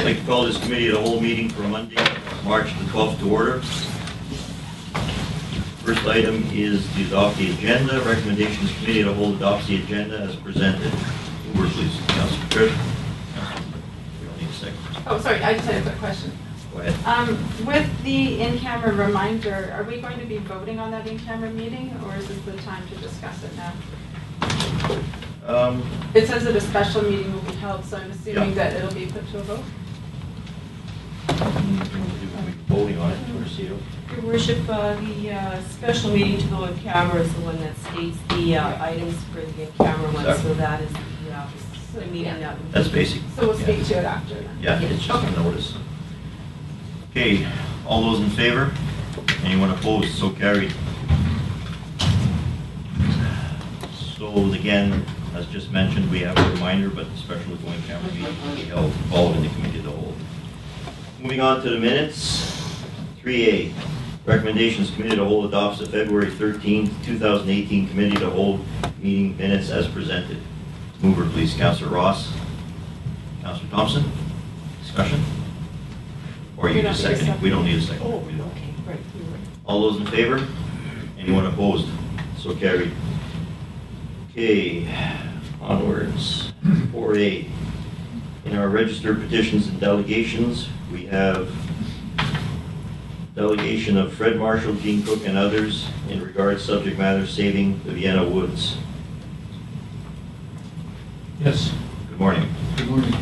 like to call this committee of the whole meeting for Monday, March the 12th to order. First item is to adopt the agenda. Recommendations committee of the whole adopts the agenda as presented. Mover, please. Councilor Chris. We don't need a second. Oh, sorry, I just had a quick question. Go ahead. With the in-camera reminder, are we going to be voting on that in-camera meeting, or is this the time to discuss it now? It says that a special meeting will be held, so I'm assuming that it'll be put to a vote? Voting on it, or see it? Your Worship, the special meeting to go in camera is the one that states the items for the in-camera one, so that is the meeting that would be. That's basic. So we'll speak to it after then? Yeah, it's just a notice. Okay, all those in favor? Anyone opposed? So carried. So again, as just mentioned, we have a reminder, but the special going camera meeting will be held following the committee of the whole. Moving on to the minutes. 3A, recommendations committee of the whole adopts the February 13th, 2018 committee of the whole meeting minutes as presented. Mover, please. Councillor Ross. Councillor Thompson. Discussion? Or you just second it? We don't need a second. Oh, okay, right. All those in favor? Anyone opposed? So carried. Okay, onwards. 4A. In our registered petitions and delegations, we have delegation of Fred Marshall, Gene Cook, and others in regards subject matter saving the Vienna woods. Yes. Good morning. Good morning.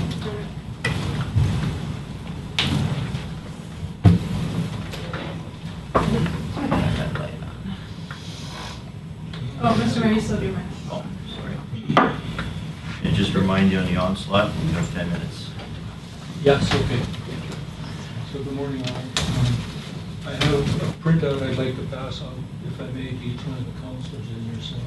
Oh, Mr. Mayor, you still do mine. Oh, sorry. And just remind you on the onslaught, we have 10 minutes. Yes, okay. So good morning all. I have a printout I'd like to pass on, if I may, to each one of the councilors and yourself.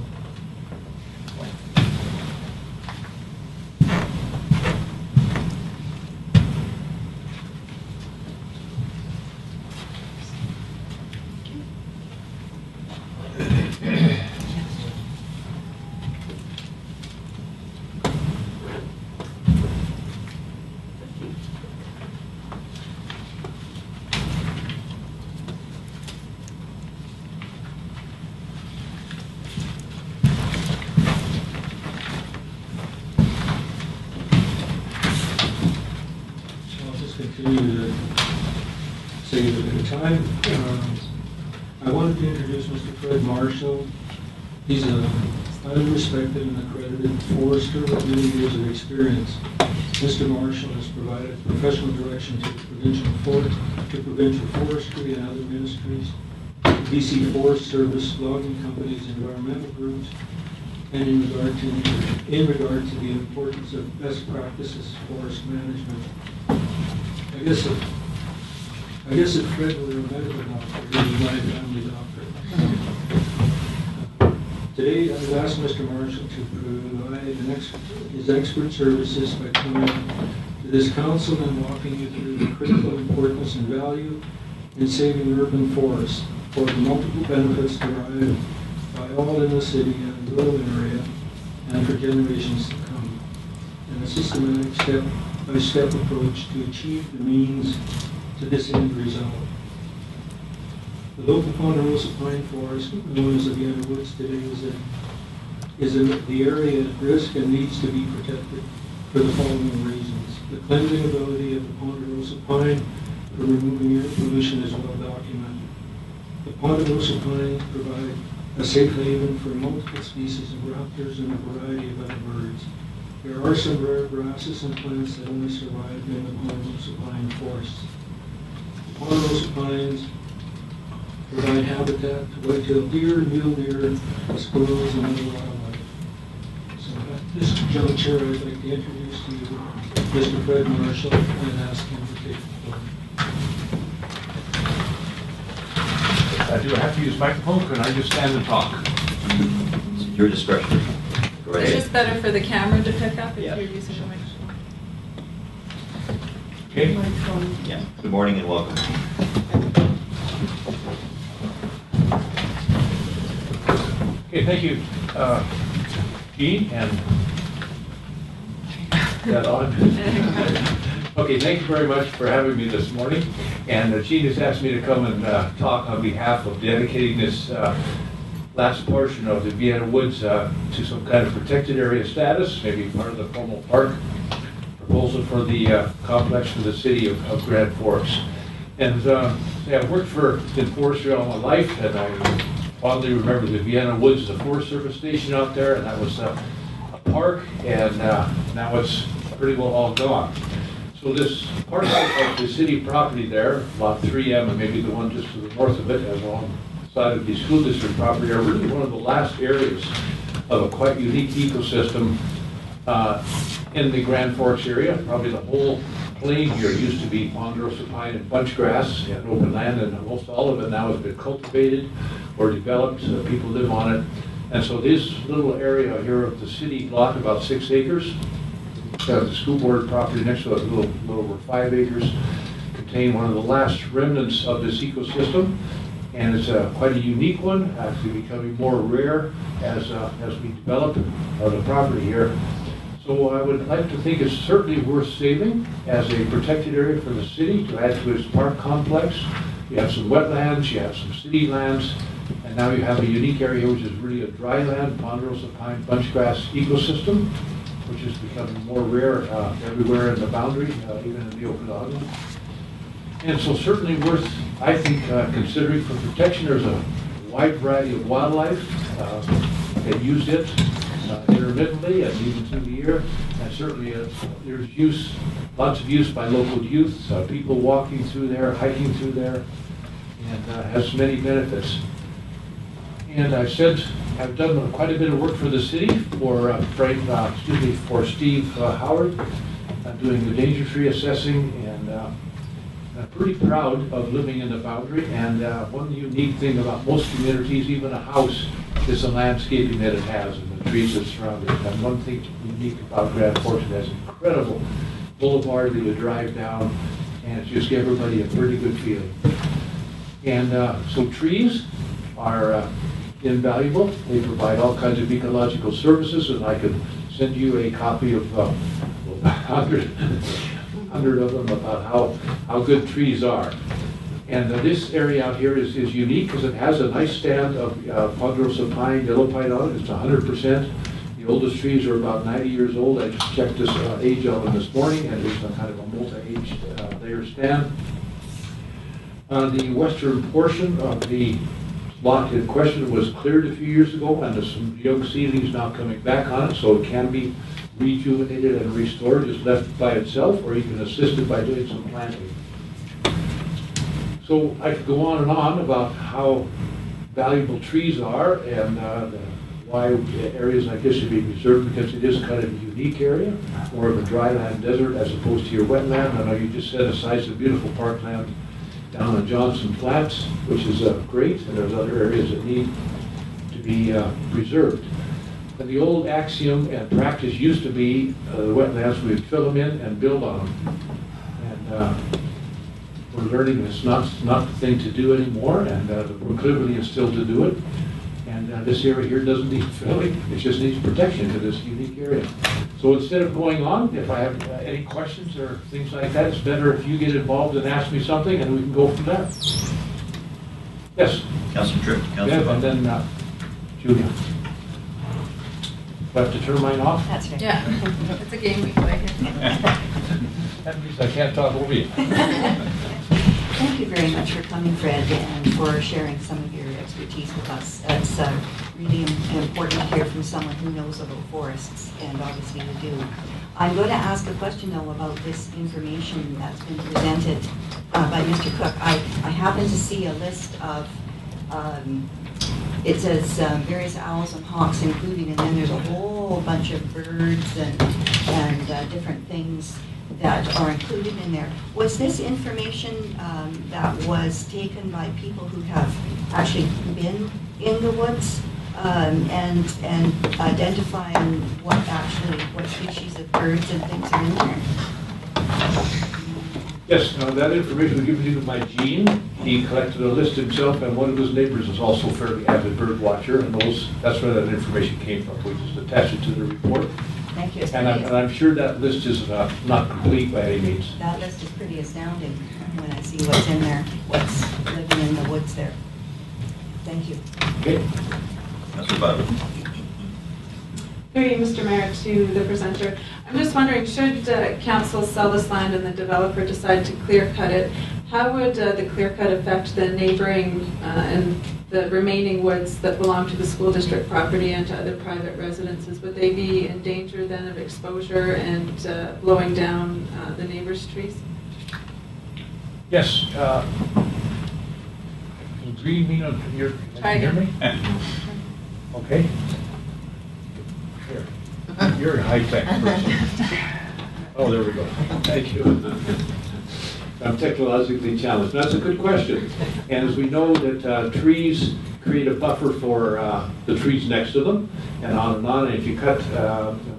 Continue to save a bit of time. I wanted to introduce Mr. Fred Marshall. He's a highly respected and accredited forester with many years of experience. Mr. Marshall has provided professional direction to provincial forestry and other ministries, BC Forest Service, logging companies, environmental groups, and in regard to the importance of best practices forest management. I guess if Fred were a medical doctor, he would be my family doctor. Today, I've asked Mr. Marshall to provide his expert services by coming to this council and walking you through the critical importance and value in saving urban forests for the multiple benefits derived by all in the city and the rural area and for generations to come, and a systematic step-by-step approach to achieve the means to this end result. The local ponderosa pine forest, known as the Vienna woods today, is the area at risk and needs to be protected for the following reasons. The cleansing ability of the ponderosa pine for removing air pollution is well documented. The ponderosa pines provide a safe haven for multiple species of raptors and a variety of other birds. There are some rare grasses and plants that only survive in the ponderosa pine forests. The ponderosa pines provide habitat to white-tailed deer, mule deer, squirrels, and other wildlife. So at this juncture, I'd like to introduce to you Mr. Fred Marshall and ask him to take the floor. Do I have to use microphone? Can I just stand and talk? It's at your discretion. Go It's ahead. just better for the camera to pick up if Yeah. you're using the microphone. Okay. Yeah. Good morning and welcome. Okay, thank you, Gene, and that odd Okay, thank you very much for having me this morning. And Gene has asked me to come and talk on behalf of dedicating this last portion of the Vienna Woods to some kind of protected area status, maybe part of the formal park proposal for the complex for the city of Grand Forks. And I've worked in forestry all my life, and I fondly remember the Vienna Woods, the Forest Service station out there, and that was a park, and now it's pretty well all gone. So this part of the city property there, lot 3M, and maybe the one just to the north of it, as alongside of the school district property, are really one of the last areas of a quite unique ecosystem in the Grand Forks area. Probably the whole plain here used to be ponderosa pine and bunch grass and open land, and most all of it now has been cultivated or developed. People live on it. And so this little area here of the city block, about 6 acres, the school board property next to it, a little over 5 acres, contain one of the last remnants of this ecosystem. And it's quite a unique one, actually becoming more rare as we develop the property here. So I would like to think it's certainly worth saving as a protected area for the city to add to its park complex. You have some wetlands, you have some city lands, and now you have a unique area which is really a dry land, ponderosa pine, bunchgrass ecosystem, which is becoming more rare everywhere in the boundary, even in the Okanagan. And so certainly worth, I think, considering for protection. There's a wide variety of wildlife that use it intermittently and even through the year. And certainly there's use, lots of use by local youth, people walking through there, hiking through there, and has many benefits. And I've done quite a bit of work for the city for for Steve Howard, doing the danger-free assessing, and I'm pretty proud of living in the boundary. And one unique thing about most communities, even a house, is the landscaping that it has and the trees that surround it. And one thing unique about Grand Forks, it has an incredible boulevard that you drive down, and it just gives everybody a pretty good feeling. And so trees are invaluable. They provide all kinds of ecological services, and I could send you a copy of 100 of them about how good trees are. And this area out here is unique because it has a nice stand of ponderosa pine, yellow pine on it. It's 100%. The oldest trees are about 90 years old. I just checked this age on them this morning, and it's a kind of a multi-age layer stand. The western portion of the lot in question was cleared a few years ago, and there's some young seedlings now coming back on it, so it can be rejuvenated and restored, just left by itself, or you can assist it by doing some planting. So I could go on and on about how valuable trees are and why areas like this should be preserved, because it is kind of a unique area, more of a dry land desert as opposed to your wetland. I know you just set aside some beautiful parkland down on Johnson Flats, which is great, and there's other areas that need to be preserved. And the old axiom and practice used to be the wetlands, we'd fill them in and build on them. And we're learning it's not the thing to do anymore, and the proclivity is still to do it. And this area here doesn't need filling, it just needs protection to this unique area. So instead of going on, if I have any questions or things like that, it's better if you get involved and ask me something, and we can go from there. Yes? Councilor Tripp, Councilor Yeah, Buck. and then Julia. Do I have to turn mine off? That's right. Yeah, it's a game we play here. That means I can't talk over you. Thank you very much for coming, Fred, and for sharing some of your expertise with us. It's really important to hear from someone who knows about forests, and obviously you do. I'm going to ask a question, though, about this information that's been presented by Mr. Cook. I happen to see a list of, it says various owls and hawks including, and then there's a whole bunch of birds and different things that are included in there. Was this information that was taken by people who have actually been in the woods and identifying what species of birds and things are in there? Yes, that information was given to me by Gene. He collected a list himself, and one of his neighbors is also a fairly avid bird watcher, and that's where that information came from. We just attached it to the report. Thank you. It's And pretty- I'm sure that list is not complete by any means. That list is pretty astounding when I see what's in there, what's living in the woods there. Thank you. Okay. Councillor Butler. Through you, Mr. Mayor, to the presenter. I'm just wondering, should council sell this land and the developer decide to clear cut it, how would the clear cut affect the neighboring and the remaining woods that belong to the school district property and to other private residences? Would they be in danger then of exposure and blowing down the neighbors' trees? Yes. Green mean on your, Try can you hear again. me? Okay. Here. You're a high-tech person. Oh, there we go. Thank you. I'm technologically challenged. That's a good question. And as we know that trees create a buffer for the trees next to them, and on and on. And if you cut,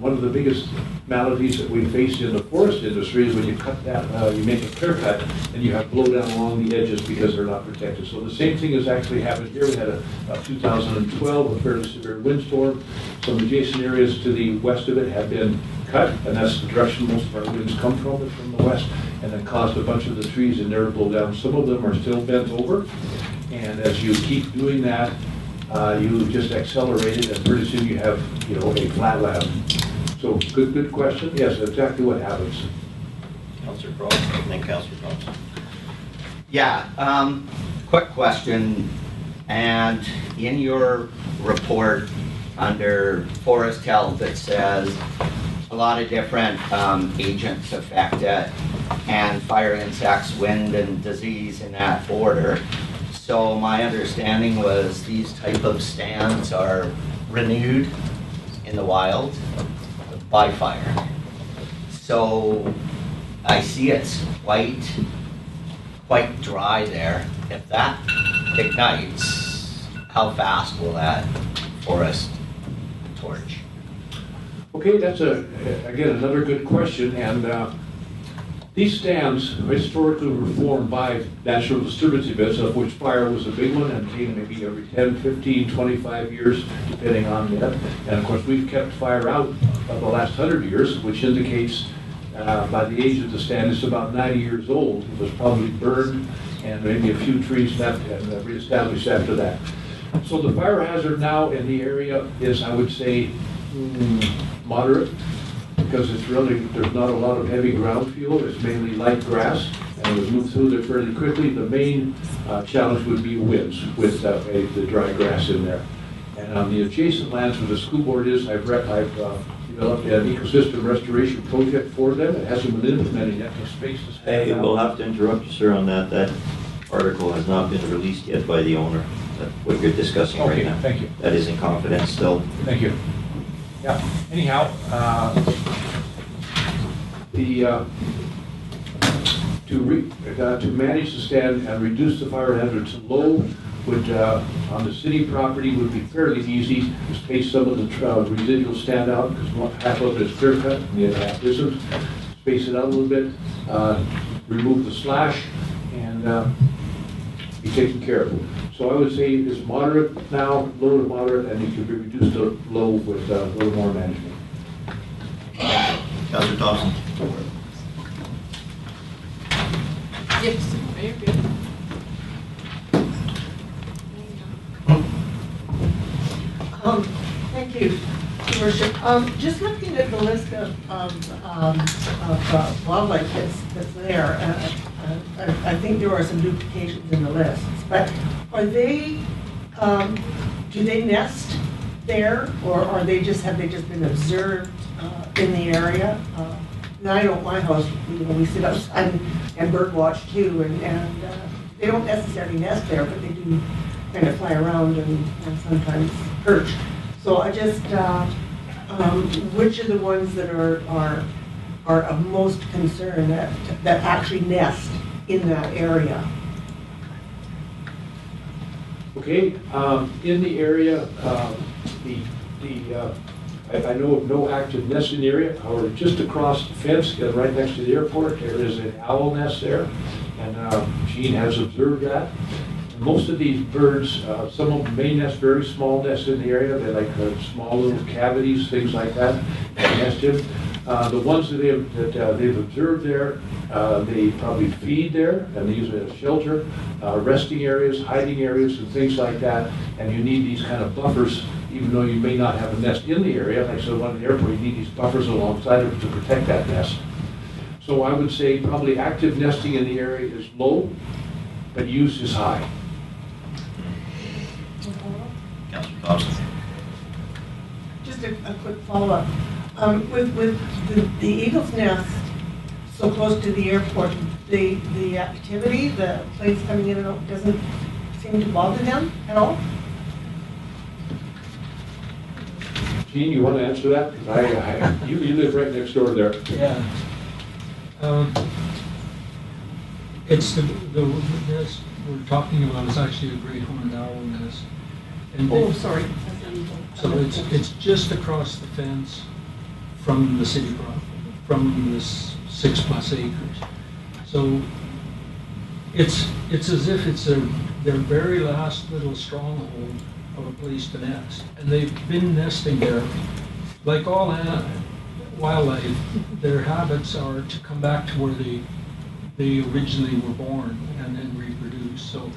one of the biggest maladies that we face in the forest industry is when you cut that, you make a clear cut, and you have blow down along the edges because they're not protected. So the same thing has actually happened here. We had a 2012, a fairly severe windstorm. Some adjacent areas to the west of it have been cut, and that's the direction most of our winds come from the west, and then caused a bunch of the trees in there to blow down. Some of them are still bent over, and as you keep doing that, you just accelerate it, and pretty soon you have, a flat land. So good question. Yes, exactly what happens. Councillor Crowe, and then Councillor Thompson. Yeah, quick question. And in your report under forest health, it says a lot of different agents affect it, and fire, insects, wind, and disease in that order. So my understanding was these type of stands are renewed in the wild by fire. So I see it's quite dry there. If that ignites, how fast will that forest torch? Okay, that's again another good question, and these stands historically were formed by natural disturbance events, of which fire was a big one, and came maybe every 10, 15, 25 years, depending on that. And of course, we've kept fire out of the last 100 years, which indicates by the age of the stand, it's about 90 years old. It was probably burned, and maybe a few trees left and reestablished after that. So the fire hazard now in the area is, I would say, moderate, because it's really, there's not a lot of heavy ground fuel. It's mainly light grass, and it would move through there fairly quickly. The main challenge would be winds with the dry grass in there. And on the adjacent lands where the school board is, I've developed an ecosystem restoration project for them. It hasn't been implemented yet. The space is Hey, we'll have to interrupt you, sir, on that. That article has not been released yet by the owner, what you're discussing right now. Thank you. That is in confidence still. Thank you. Yeah, anyhow, to manage the stand and reduce the fire hazard to low would, on the city property, would be fairly easy. To space some of the residual stand out, because half of it is clear cut and the other half isn't. Space it out a little bit, remove the slash, and be taken care of. So I would say it's moderate now, low to moderate, and it could be reduced to low with a little more management. Councillor Thompson. Yes, Mayor, good. Thank you, Your Worship. Just looking at the list of wildlife that's there, I think there are some duplications in the lists. But are they, do they nest there, or have they just been observed in the area? Now, I know at my house, we sit outside and bird watch too, and they don't necessarily nest there, but they do kind of fly around and sometimes perch. So I just, which are the ones that are of most concern that actually nest in that area? Okay, in the area, I know of no active nest in the area. However, just across the fence, right next to the airport, there is an owl nest there, and Jean has observed that. Most of these birds, some of them may nest very small nests in the area. They like small little cavities, things like that, to nest in. The ones that they've observed there, they probably feed there, and they use it as shelter, resting areas, hiding areas, and things like that. And you need these kind of buffers, even though you may not have a nest in the area. Like so, one at the airport, you need these buffers alongside it to protect that nest. So I would say probably active nesting in the area is low, but use is high. Councillor Thompson. Just a quick follow-up. With the eagle's nest so close to the airport, the activity, the planes coming in and out, doesn't seem to bother them at all? Gene, you want to answer that? Because you live right next door there. Yeah. It's the nest we're talking about is actually a great horned owl nest. And Oh, sorry. so it's just across the fence from the city property, from this 6+ acres. So it's as if it's their very last little stronghold of a place to nest. And they've been nesting there. Like all wildlife, their habits are to come back to where they originally were born and then reproduce. So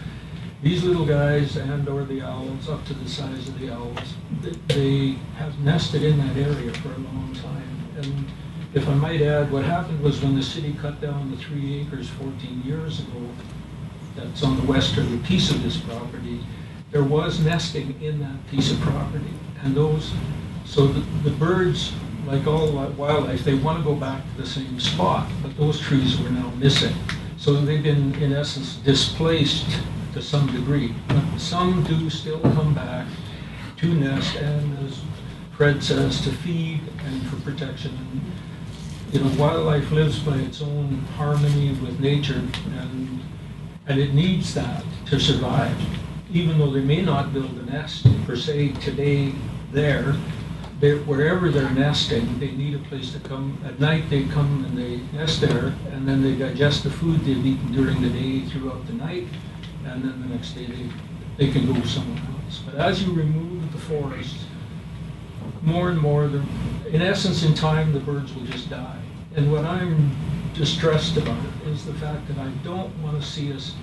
these little guys and or the owls, up to the size of the owls, they have nested in that area for a long time. And if I might add, what happened was when the city cut down the 3 acres 14 years ago, that's on the westerly piece of this property, there was nesting in that piece of property. And so the birds, like all wildlife, they want to go back to the same spot, but those trees were now missing. So they've been, in essence, displaced to some degree. But some do still come back to nest, and as Fred says, to feed and for protection. And, wildlife lives by its own harmony with nature, and it needs that to survive. Even though they may not build a nest per se today there, wherever they're nesting, they need a place to come. At night they come and they nest there, and then they digest the food they've eaten during the day throughout the night, and then the next day they can go somewhere else. But as you remove the forest, more and more, in essence, in time, the birds will just die. And what I'm distressed about is the fact that I don't want to see us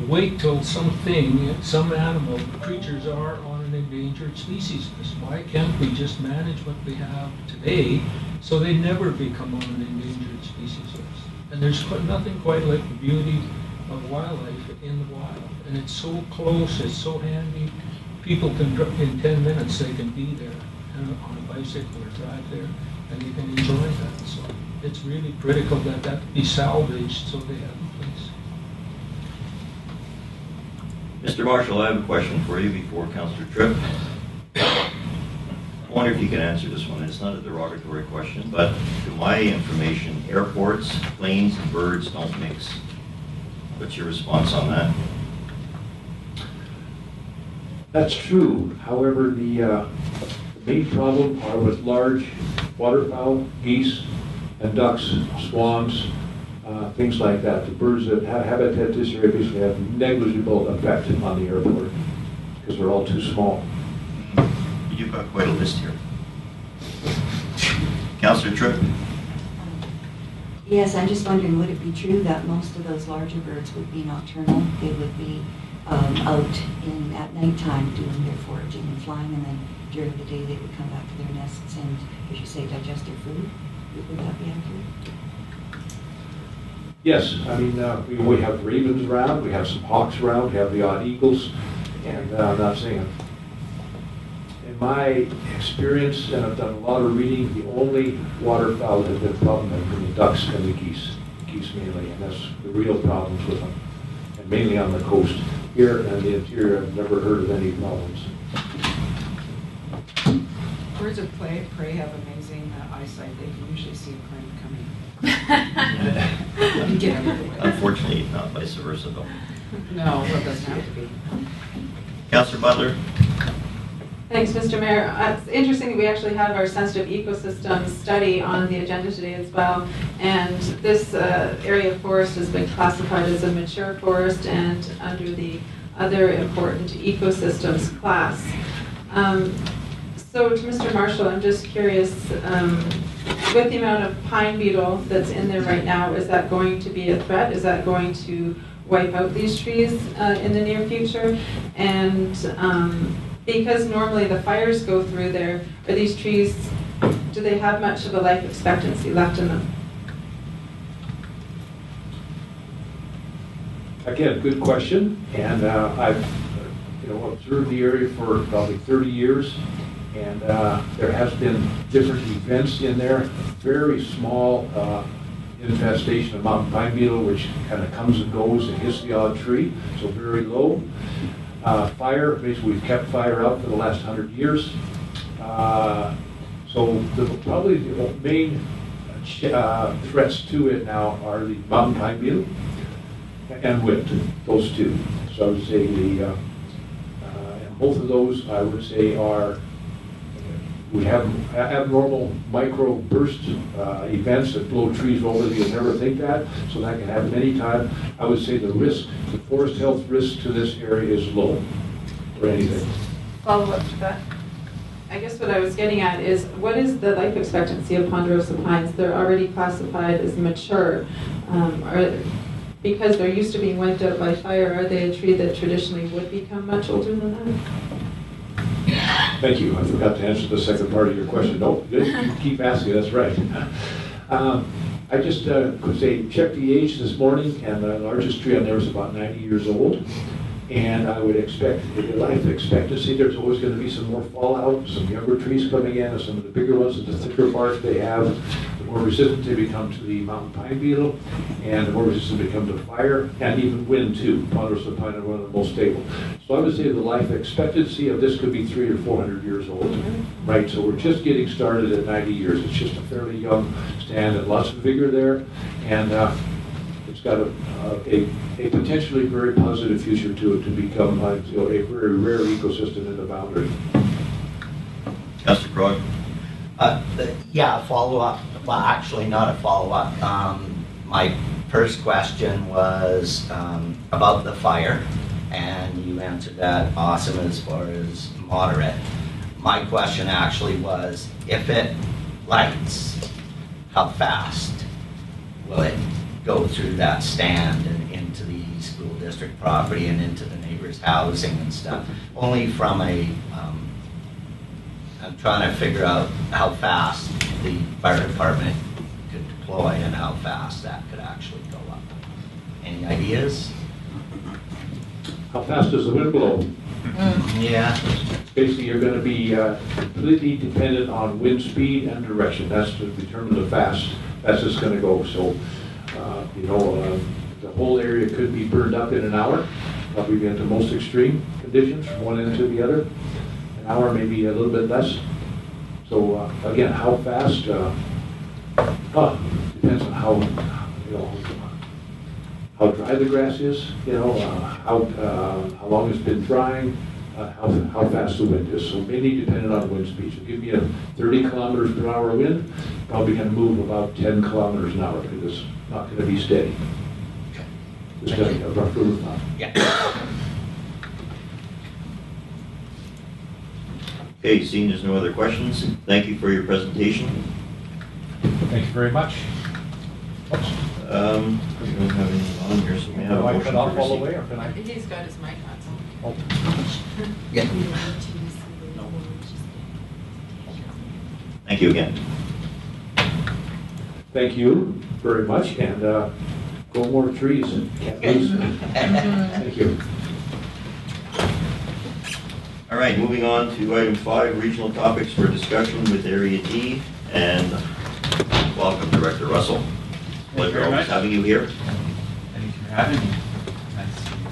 wait till some animal, creatures are on an endangered species list. Why can't we just manage what we have today so they never become on an endangered species list? And there's nothing quite like the beauty of wildlife in the wild. And it's so close, it's so handy. People can, in 10 minutes, they can be there on a bicycle or drive there, and they can enjoy that. So it's really critical that be salvaged so they have a place. Mr. Marshall, I have a question for you before Councillor Tripp. I wonder if you can answer this one. It's not a derogatory question, but to my information, airports, planes, and birds don't mix. What's your response on that? That's true. However, the main problem are with large waterfowl, geese, and ducks, swans, things like that. The birds that have habitat this area basically have negligible effect on the airport because they're all too small. You've got quite a list here. Councillor Tripp? Yes, I'm just wondering, would it be true that most of those larger birds would be nocturnal? They would be out at nighttime doing their foraging and flying, and then during the day they would come back to their nests and, as you say, digest their food? Would that be accurate? Yes, I mean, we have ravens around, we have some hawks around, we have the odd eagles, and I'm not saying. In my experience, and I've done a lot of reading, the only waterfowl that have been a problem have been the ducks and the geese mainly, and that's the real problems with them, and mainly on the coast. Here in the interior, I've never heard of any problems. Birds of prey have amazing eyesight. They can usually see a plane coming. You get out of the way. Unfortunately, not vice versa, though. No, it doesn't have to be. Councillor Butler? Thanks, Mr. Mayor. It's interesting that we actually have our sensitive ecosystems study on the agenda today as well. And this area of forest has been classified as a mature forest, and under the other important ecosystems class. So to Mr. Marshall, I'm just curious, with the amount of pine beetle that's in there right now, is that going to be a threat? Is that going to wipe out these trees in the near future? And because normally the fires go through there, are these trees, do they have much of a life expectancy left in them? Again, good question, and I've observed the area for probably 30 years, and there has been different events in there. Very small infestation of mountain pine beetle, which kind of comes and goes and hits the odd tree, so very low. Fire, basically we've kept fire out for the last 100 years. So probably the main threats to it now are the mountain pine beetle and wind, those two. So I would say and both of those I would say are, we have abnormal micro burst events that blow trees over that you'll never think that, so that can happen anytime. I would say the risk, the forest health risk to this area is low for anything. Follow up to that. I guess what I was getting at is, what is the life expectancy of ponderosa pines? They're already classified as mature. Because they're used to being wiped out by fire, are they a tree that traditionally would become much older than that? Thank you. I forgot to answer the second part of your question. No, good. Keep asking. That's right. I just could say check the age this morning, and the largest tree on there is about 90 years old. And I would expect, the life expectancy, there's always going to be some more fallout, some younger trees coming in, and some of the bigger ones, the thicker bark they have, the more resistant they become to the mountain pine beetle, and the more resistant they become to fire, and even wind too. Ponderosa pine are one of the most stable. So I would say the life expectancy of this could be 300 or 400 years old, right? So we're just getting started at 90 years. It's just a fairly young stand and lots of vigor there, and it's got a potentially very positive future to it to become a very rare ecosystem in the boundary. Councillor Croy. Yeah, a follow-up. Well, actually not a follow-up. My first question was about the fire, and you answered that awesome as far as moderate. My question actually was, if it lights, how fast will it go through that stand and into the school district property and into the neighbors' housing and stuff? Only from a, I'm trying to figure out how fast the fire department could deploy and how fast that could actually go up. Any ideas? How fast does the wind blow? Yeah. Basically, you're going to be completely dependent on wind speed and direction. That's to determine the fast that's just going to go. So, the whole area could be burned up in an hour, probably at the most extreme conditions, from one end to the other. An hour, maybe a little bit less. So again, how fast? Depends on how dry the grass is. How long it's been drying. How fast the wind is. So mainly dependent on wind speed. So give me a 30 kilometers per hour wind, probably going to move about 10 kilometers an hour because it's not going to be steady. It's going to be a rough rule of thumb. Yeah. Okay, seeing there's no other questions, thank you for your presentation. Thank you very much. We don't have anything on here, so we have a Do I motion cut off to all the receive. way, or can I? He's got his mic on. Oh. Yeah. Thank you again. Thank you very much, and grow more trees. Can't lose. Thank you. All right, moving on to item 5, regional topics for discussion with Area D, and welcome Director Russell. Pleasure always having you here. Thank you for having me. Nice to see you.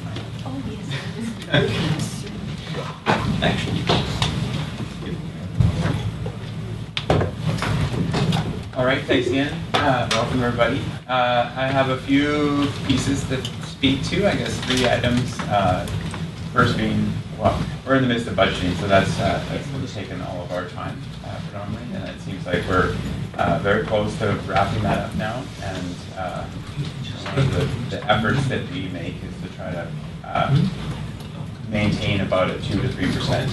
Oh, yes. Actually. All right, thanks again. Welcome everybody. I have a few pieces to speak to. I guess 3 items. First being, well, we're in the midst of budgeting, so that's taken all of our time predominantly, and it seems like we're very close to wrapping that up now. And one of the efforts that we make is to try to maintain about a 2 to 3%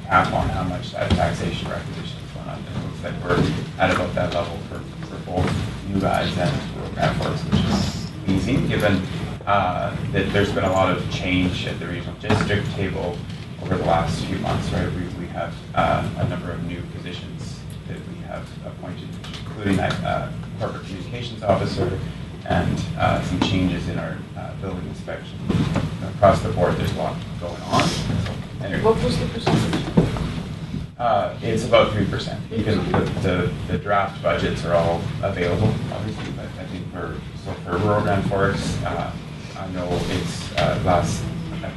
cap on how much that taxation requisition is going up. And it looks like we're at about that level for both you guys and program folks, which is pleasing given that there's been a lot of change at the regional district table over the last few months, right? We have a number of new positions that we have appointed, including that corporate communications officer and some changes in our building inspection. Across the board, there's a lot going on. So, anyway. What was the percentage? It's about 3%. You can, the draft budgets are all available, obviously, but I think so for rural Grand Forks, I know it's at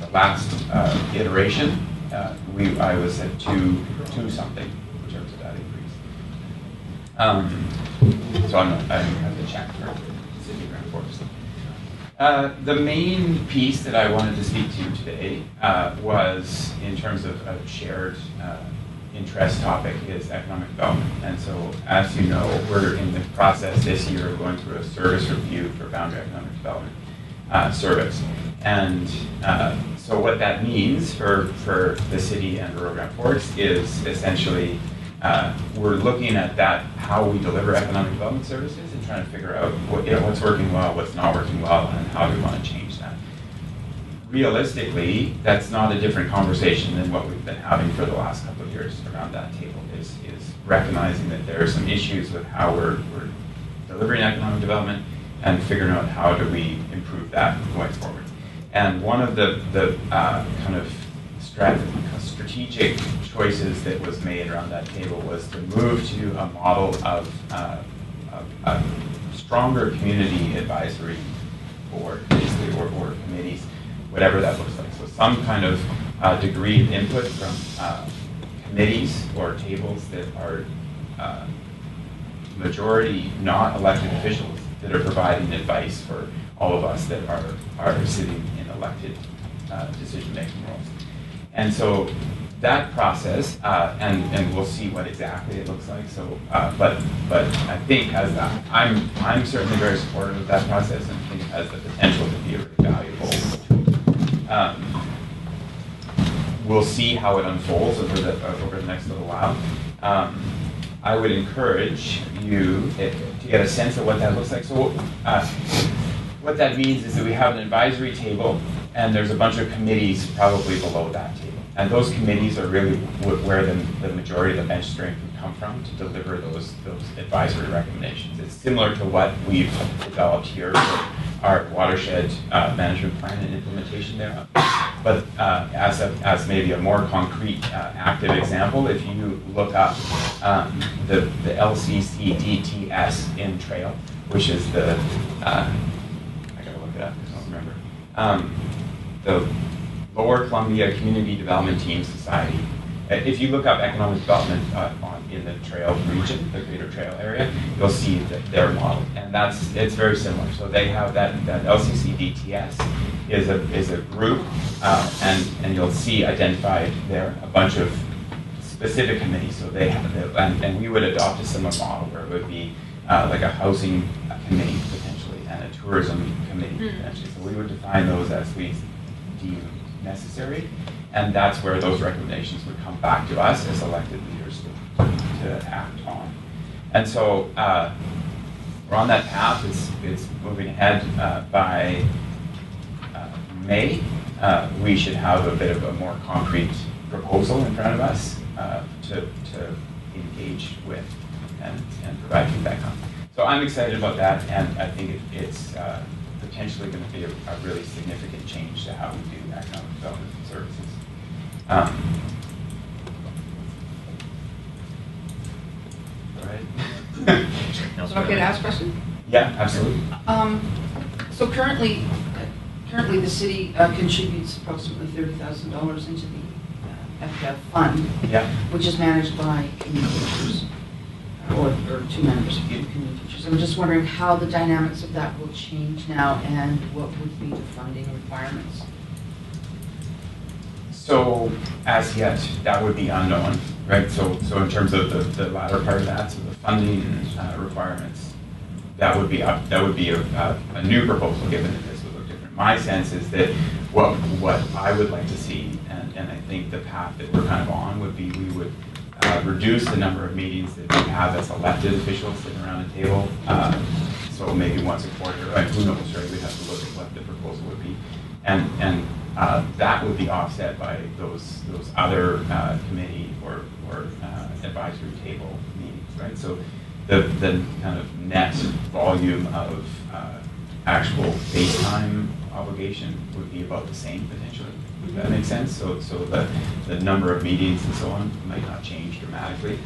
the last iteration, I was at two something in terms of that increase. So I don't have the check for City of Grand Forks. The main piece that I wanted to speak to today was in terms of a shared interest topic is economic development. And so, as you know, we're in the process this year of going through a service review for boundary economic development service. And so what that means for the city and rural Grand Forks is essentially we're looking at that, how we deliver economic development services and trying to figure out what's working well, what's not working well, and how do we want to change that. Realistically, that's not a different conversation than what we've been having for the last couple of years around that table, is recognizing that there are some issues with how we're delivering economic development and figuring out how do we improve that going forward. And one of the kind of strategic choices that was made around that table was to move to a model of a stronger community advisory board, basically, or committees, whatever that looks like. So some kind of degree of input from committees or tables that are majority not elected officials that are providing advice for all of us that are sitting in elected decision-making roles. And so that process, and we'll see what exactly it looks like. So, but I think I'm certainly very supportive of that process and think it has the potential to be a really valuable tool. We'll see how it unfolds over the next little while. I would encourage you to get a sense of what that looks like. So what that means is that we have an advisory table, and there's a bunch of committees probably below that table. And those committees are really where the majority of the bench strength would come from to deliver those advisory recommendations. It's similar to what we've developed here for our watershed management plan and implementation thereof. But as maybe a more concrete active example, if you look up the LCCDTS in Trail, which is the, I gotta look it up because I don't remember, the Lower Columbia Community Development Team Society. If you look up economic development in the Trail region, the Greater Trail area, you'll see their model, and it's very similar. So they have that LCCDTS is a group, and you'll see identified there a bunch of specific committees. So they have, and we would adopt a similar model where it would be like a housing committee potentially and a tourism committee potentially. So we would define those as we deem necessary, and that's where those recommendations would come back to us as elected leaders to act on. And so we're on that path. It's moving ahead. By May, we should have a bit of a more concrete proposal in front of us to engage with and provide feedback on. So I'm excited about that, and I think it's potentially going to be a really significant change to how we do economic development services. Okay to ask a question? Yeah, absolutely. So currently the city contributes approximately $30,000 into the FDF fund, Yeah. which is managed by community teachers, or two members of community teachers. I'm just wondering how the dynamics of that will change now and what would be the funding requirements. So as yet, that would be unknown, right? So in terms of the latter part of that, so the funding requirements, that would be a new proposal, given that this would look different. My sense is that what I would like to see and I think the path that we're kind of on would be we would reduce the number of meetings that we have as elected officials sitting around a table. So maybe once a quarter, who knows, right? We'd have to look at what the proposal would be. And that would be offset by those other committee or advisory table meetings, right? So the kind of net volume of actual face time obligation would be about the same potentially. Does that make sense? So the number of meetings and so on might not change dramatically.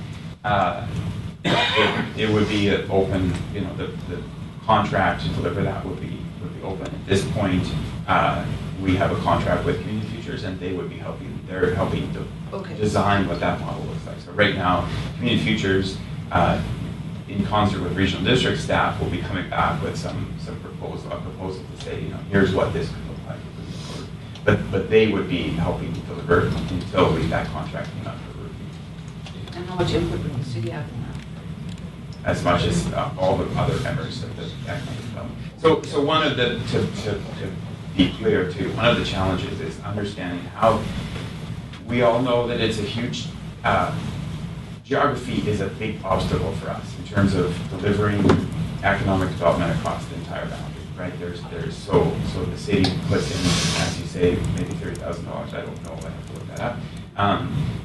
It would be an open, the contract to deliver that would be open. At this point, we have a contract with Community Futures, and they would be helping. They're helping to design what that model looks like. So right now, Community Futures, in concert with regional district staff, will be coming back with a proposal to say, here's what this could look like. But they would be helping to deliver until that contract came up for review. And how much input would the city have in that? As much as all the other members of the economic development. So one of the, to be clear too, one of the challenges is understanding how, we all know that it's a huge, geography is a big obstacle for us in terms of delivering economic development across the entire boundary, right? So the city puts in, as you say, maybe $30,000, I don't know, I have to look that up.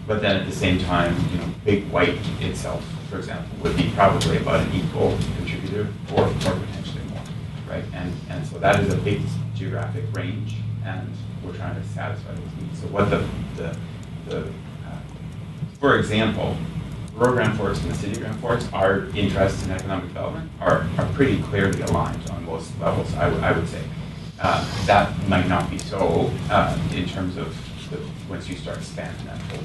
But then at the same time, Big White itself, for example, would be probably about an equal contributor or potentially more, right? And so that is a big geographic range, and we're trying to satisfy those needs. So what for example, rural Grand Forks and the city of Grand Forks, our interests in economic development are pretty clearly aligned on most levels, I would say. That might not be so in terms of once you start spanning that whole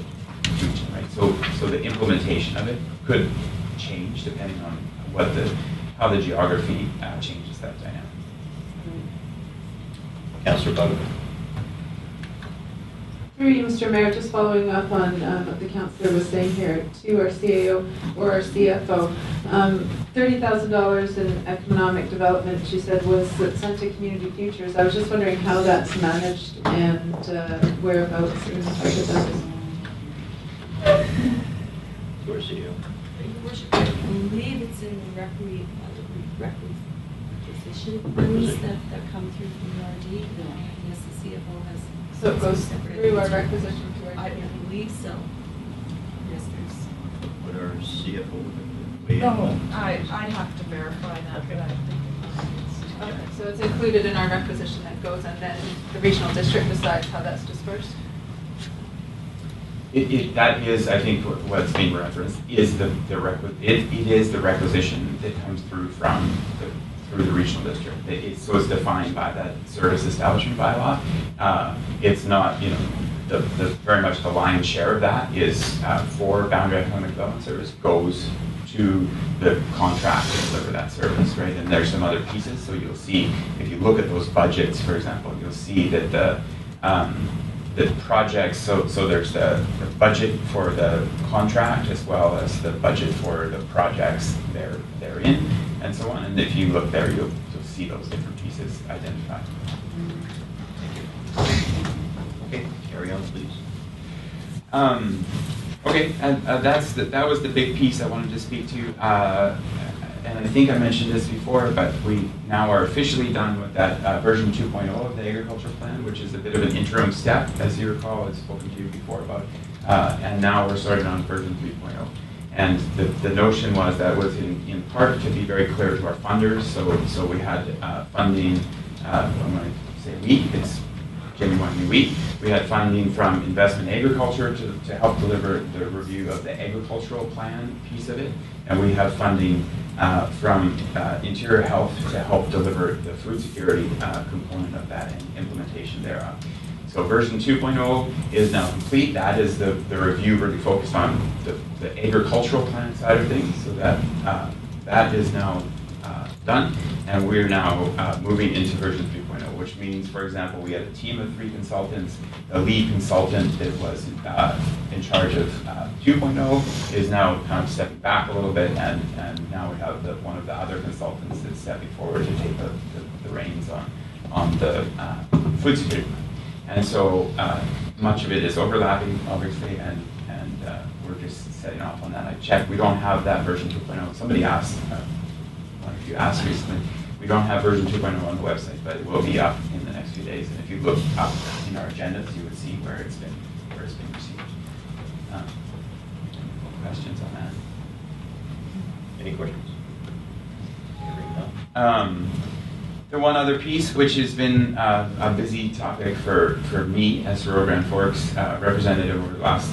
region, right? So the implementation of it could change depending on how the geography changes that dynamic. Councillor Bugler. Through you, Mr. Mayor, just following up on what the councillor was saying here to our CAO or our CFO. $30,000 in economic development, she said, was sent to Community Futures. I was just wondering how that's managed and whereabouts in the budget that is. Your CEO. Your Worship, I believe it's in the requisition funds that come through from the RD. Yes, the CFO has. So it goes through our requisition to our. I believe so. Yes, Would our CFO weigh in? No, I'd have to verify that, but I think it's. Okay, so it's included in our requisition that goes, and then the regional district decides how that's dispersed? That is, I think, what's being referenced is it is the requisition that comes through through the regional district. So it's defined by that service establishment bylaw. It's not, very much the lion's share of that is for Boundary Economic Development Service goes to the contract to deliver that service, right? And there's some other pieces. So you'll see, if you look at those budgets, for example, you'll see that the projects, so there's the budget for the contract as well as the budget for the projects they're in and so on. And if you look there, you'll see those different pieces identified. Okay, carry on, please. Okay, and that was the big piece I wanted to speak to. And I think I mentioned this before, but we now are officially done with that version 2.0 of the agricultural plan, which is a bit of an interim step, as you recall, I've spoken to you before about. And now we're starting on version 3.0. And the notion was that was in part to be very clear to our funders. So we had funding, when I say we, it's genuinely we had funding from Investment Agriculture to help deliver the review of the agricultural plan piece of it. And we have funding from Interior Health to help deliver the food security component of that and implementation thereof. So version 2.0 is now complete. That is the review really focused on the agricultural plan side of things. So that is now done. And we're now moving into version 3.0, which means, for example, we had a team of 3 consultants. The lead consultant that was in charge of 2.0 is now kind of stepping back a little bit, and now we have one of the other consultants that's stepping forward to take the reins on the food security. And so much of it is overlapping, obviously, and we're just setting off on that. I checked, we don't have that version 2.0. Somebody asked, one of you asked recently, we don't have version 2.0 on the website, but it will be up in the next few days. And if you look up in our agendas, you would see where it's been received. Questions on that? Any questions? The one other piece, which has been a busy topic for me as Rural Grand Forks representative over the last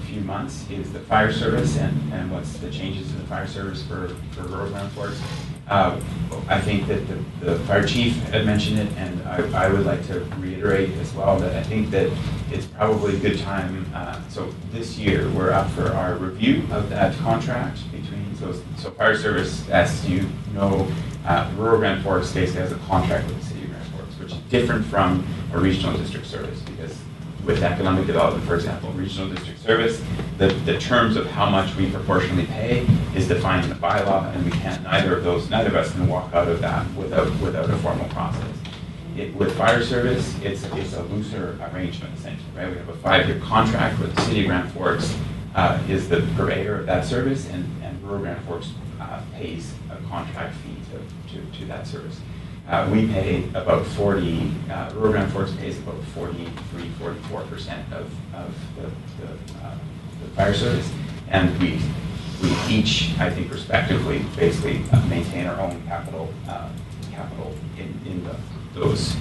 few months, is the fire service and what's the changes in the fire service for Rural Grand Forks. I think that the fire chief had mentioned it, and I would like to reiterate as well that I think that it's probably a good time. So this year we're up for our review of that contract between so fire service, as you know, Rural Grand Forks basically has a contract with the city of Grand Forks, which is different from a regional district service, because with economic development, for example, regional district service, the terms of how much we proportionally pay is defined in the bylaw, and we can't, neither of us can walk out of that without a formal process. With fire service, it's a looser arrangement, essentially, right? We have a 5-year contract where the city of Grand Forks is the purveyor of that service, and Rural Grand Forks pays a contract fee to that service. We pay about 40, Rural Grand Forks pays about 44% of the fire service, and we each, I think, respectively, basically maintain our own capital in those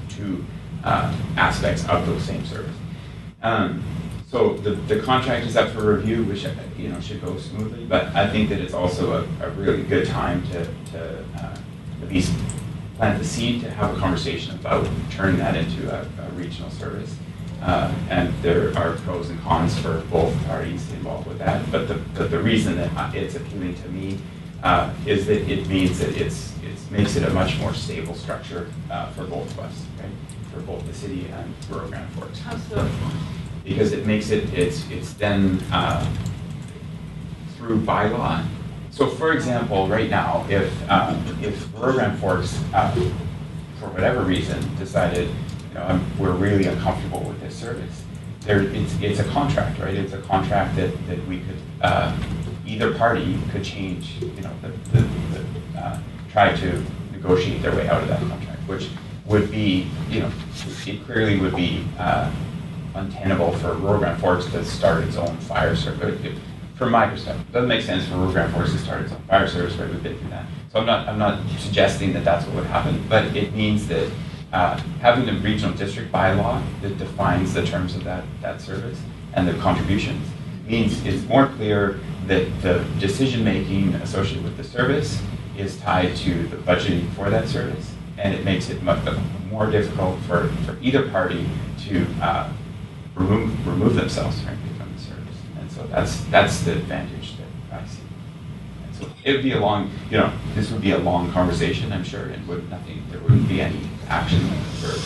two aspects of those same service. So the contract is up for review, which should go smoothly, but I think that it's also a really good time to at least plant the seed to have a conversation about turning that into a regional service. And there are pros and cons for both parties involved with that. But the reason that it's appealing to me is that it means that it makes it a much more stable structure for both of us, right? For both the city and Rural Grand Forks. Absolutely. Because it makes it's then through bylaw. So, for example, right now, if Rural Grand Forks, for whatever reason, decided, we're really uncomfortable with this service, it's a contract, right? It's a contract that we could, either party could change, try to negotiate their way out of that contract, which would be, it clearly would be untenable for Rural Grand Forks to start its own fire service. From my perspective, it doesn't make sense for Rural Grand Forks to start its own fire service, right? We've been through that. So I'm not suggesting that that's what would happen, but it means that having a regional district bylaw that defines the terms of that service and the contributions means it's more clear that the decision-making associated with the service is tied to the budgeting for that service, and it makes it much more difficult for either party to remove themselves, frankly, from the service. And so that's the advantage that I see. And so it would be this would be a long conversation, I'm sure, and there wouldn't be any action for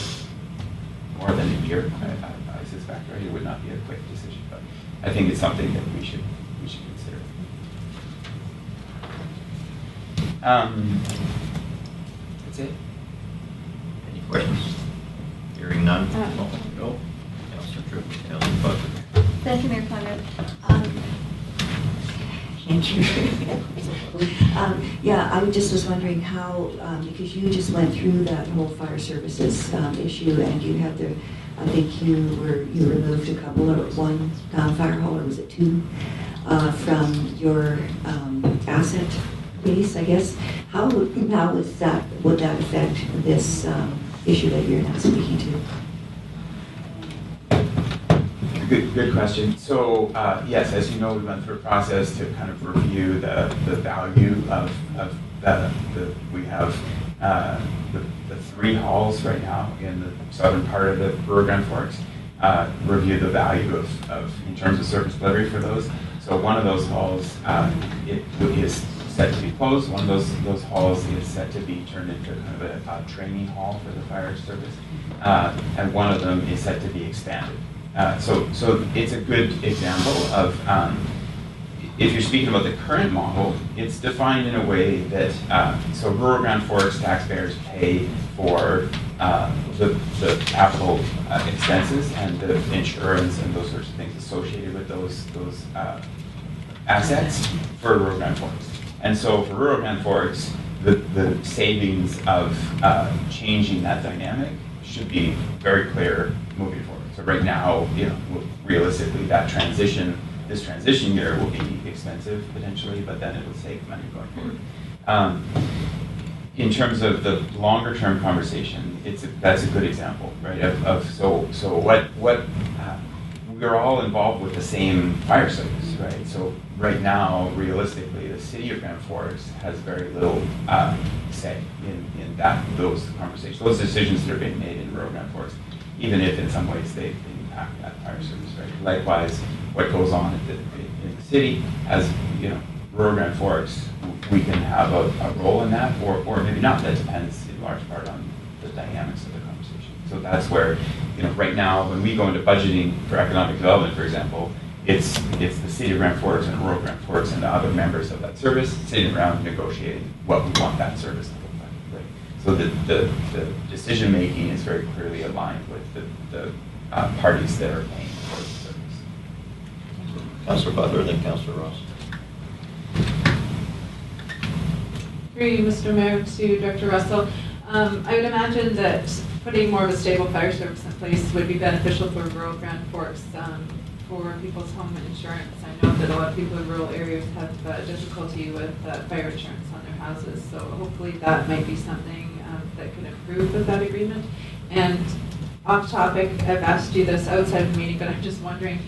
more than a year, I suspect, right? It would not be a quick decision, but I think it's something that we should consider. That's it. Any questions? Hearing none? No. Councillor Tripp, Councillor Butler. Thank you, Mayor Conrad. Thank you. Yeah, I just was wondering how, because you just went through that whole fire services issue, and you had I think you removed a couple, or one fire hall, or was it 2, from your asset base, I guess. How would that affect this issue that you're now speaking to? Good question. So yes, as you know, we went through a process to kind of review the value of we have the 3 halls right now in the southern part of the Rural Grand Forks. Review the value of in terms of service delivery for those. So one of those halls it is set to be closed. One of those halls is set to be turned into kind of a training hall for the fire service, and one of them is set to be expanded. So it's a good example of, if you're speaking about the current model, it's defined in a way that, so Rural Grand Forks taxpayers pay for the capital expenses and the insurance and those sorts of things associated with those assets for rural Grand Forks. And so for rural Grand Forks, the savings of changing that dynamic should be very clear moving forward. So right now, realistically, this transition year will be expensive potentially, but then it will save money going forward. In terms of the longer term conversation, that's a good example, right? So what we're all involved with the same fire service, right? So right now, realistically, the city of Grand Forks has very little say in those conversations, those decisions that are being made in rural Grand Forks, even if in some ways they impact that fire service, right? Likewise, what goes on in the city, as rural Grand Forks, we can have a role in that, or maybe not. That depends in large part on the dynamics of the conversation. So that's where, right now, when we go into budgeting for economic development, for example, it's the city of Grand Forks and rural Grand Forks and the other members of that service sitting around negotiating what we want that service to look like. Right? So the decision making is very clearly aligned with the parties that are paying for the service. Councillor Butler, then Councillor Ross. Through you, Mr. Mayor, to Director Russell. I would imagine that putting more of a stable fire service in place would be beneficial for rural Grand Forks, for people's home insurance. I know that a lot of people in rural areas have difficulty with fire insurance on their houses, so hopefully that might be something that could improve with that agreement. And off topic, I've asked you this outside of the meeting, but I'm just wondering,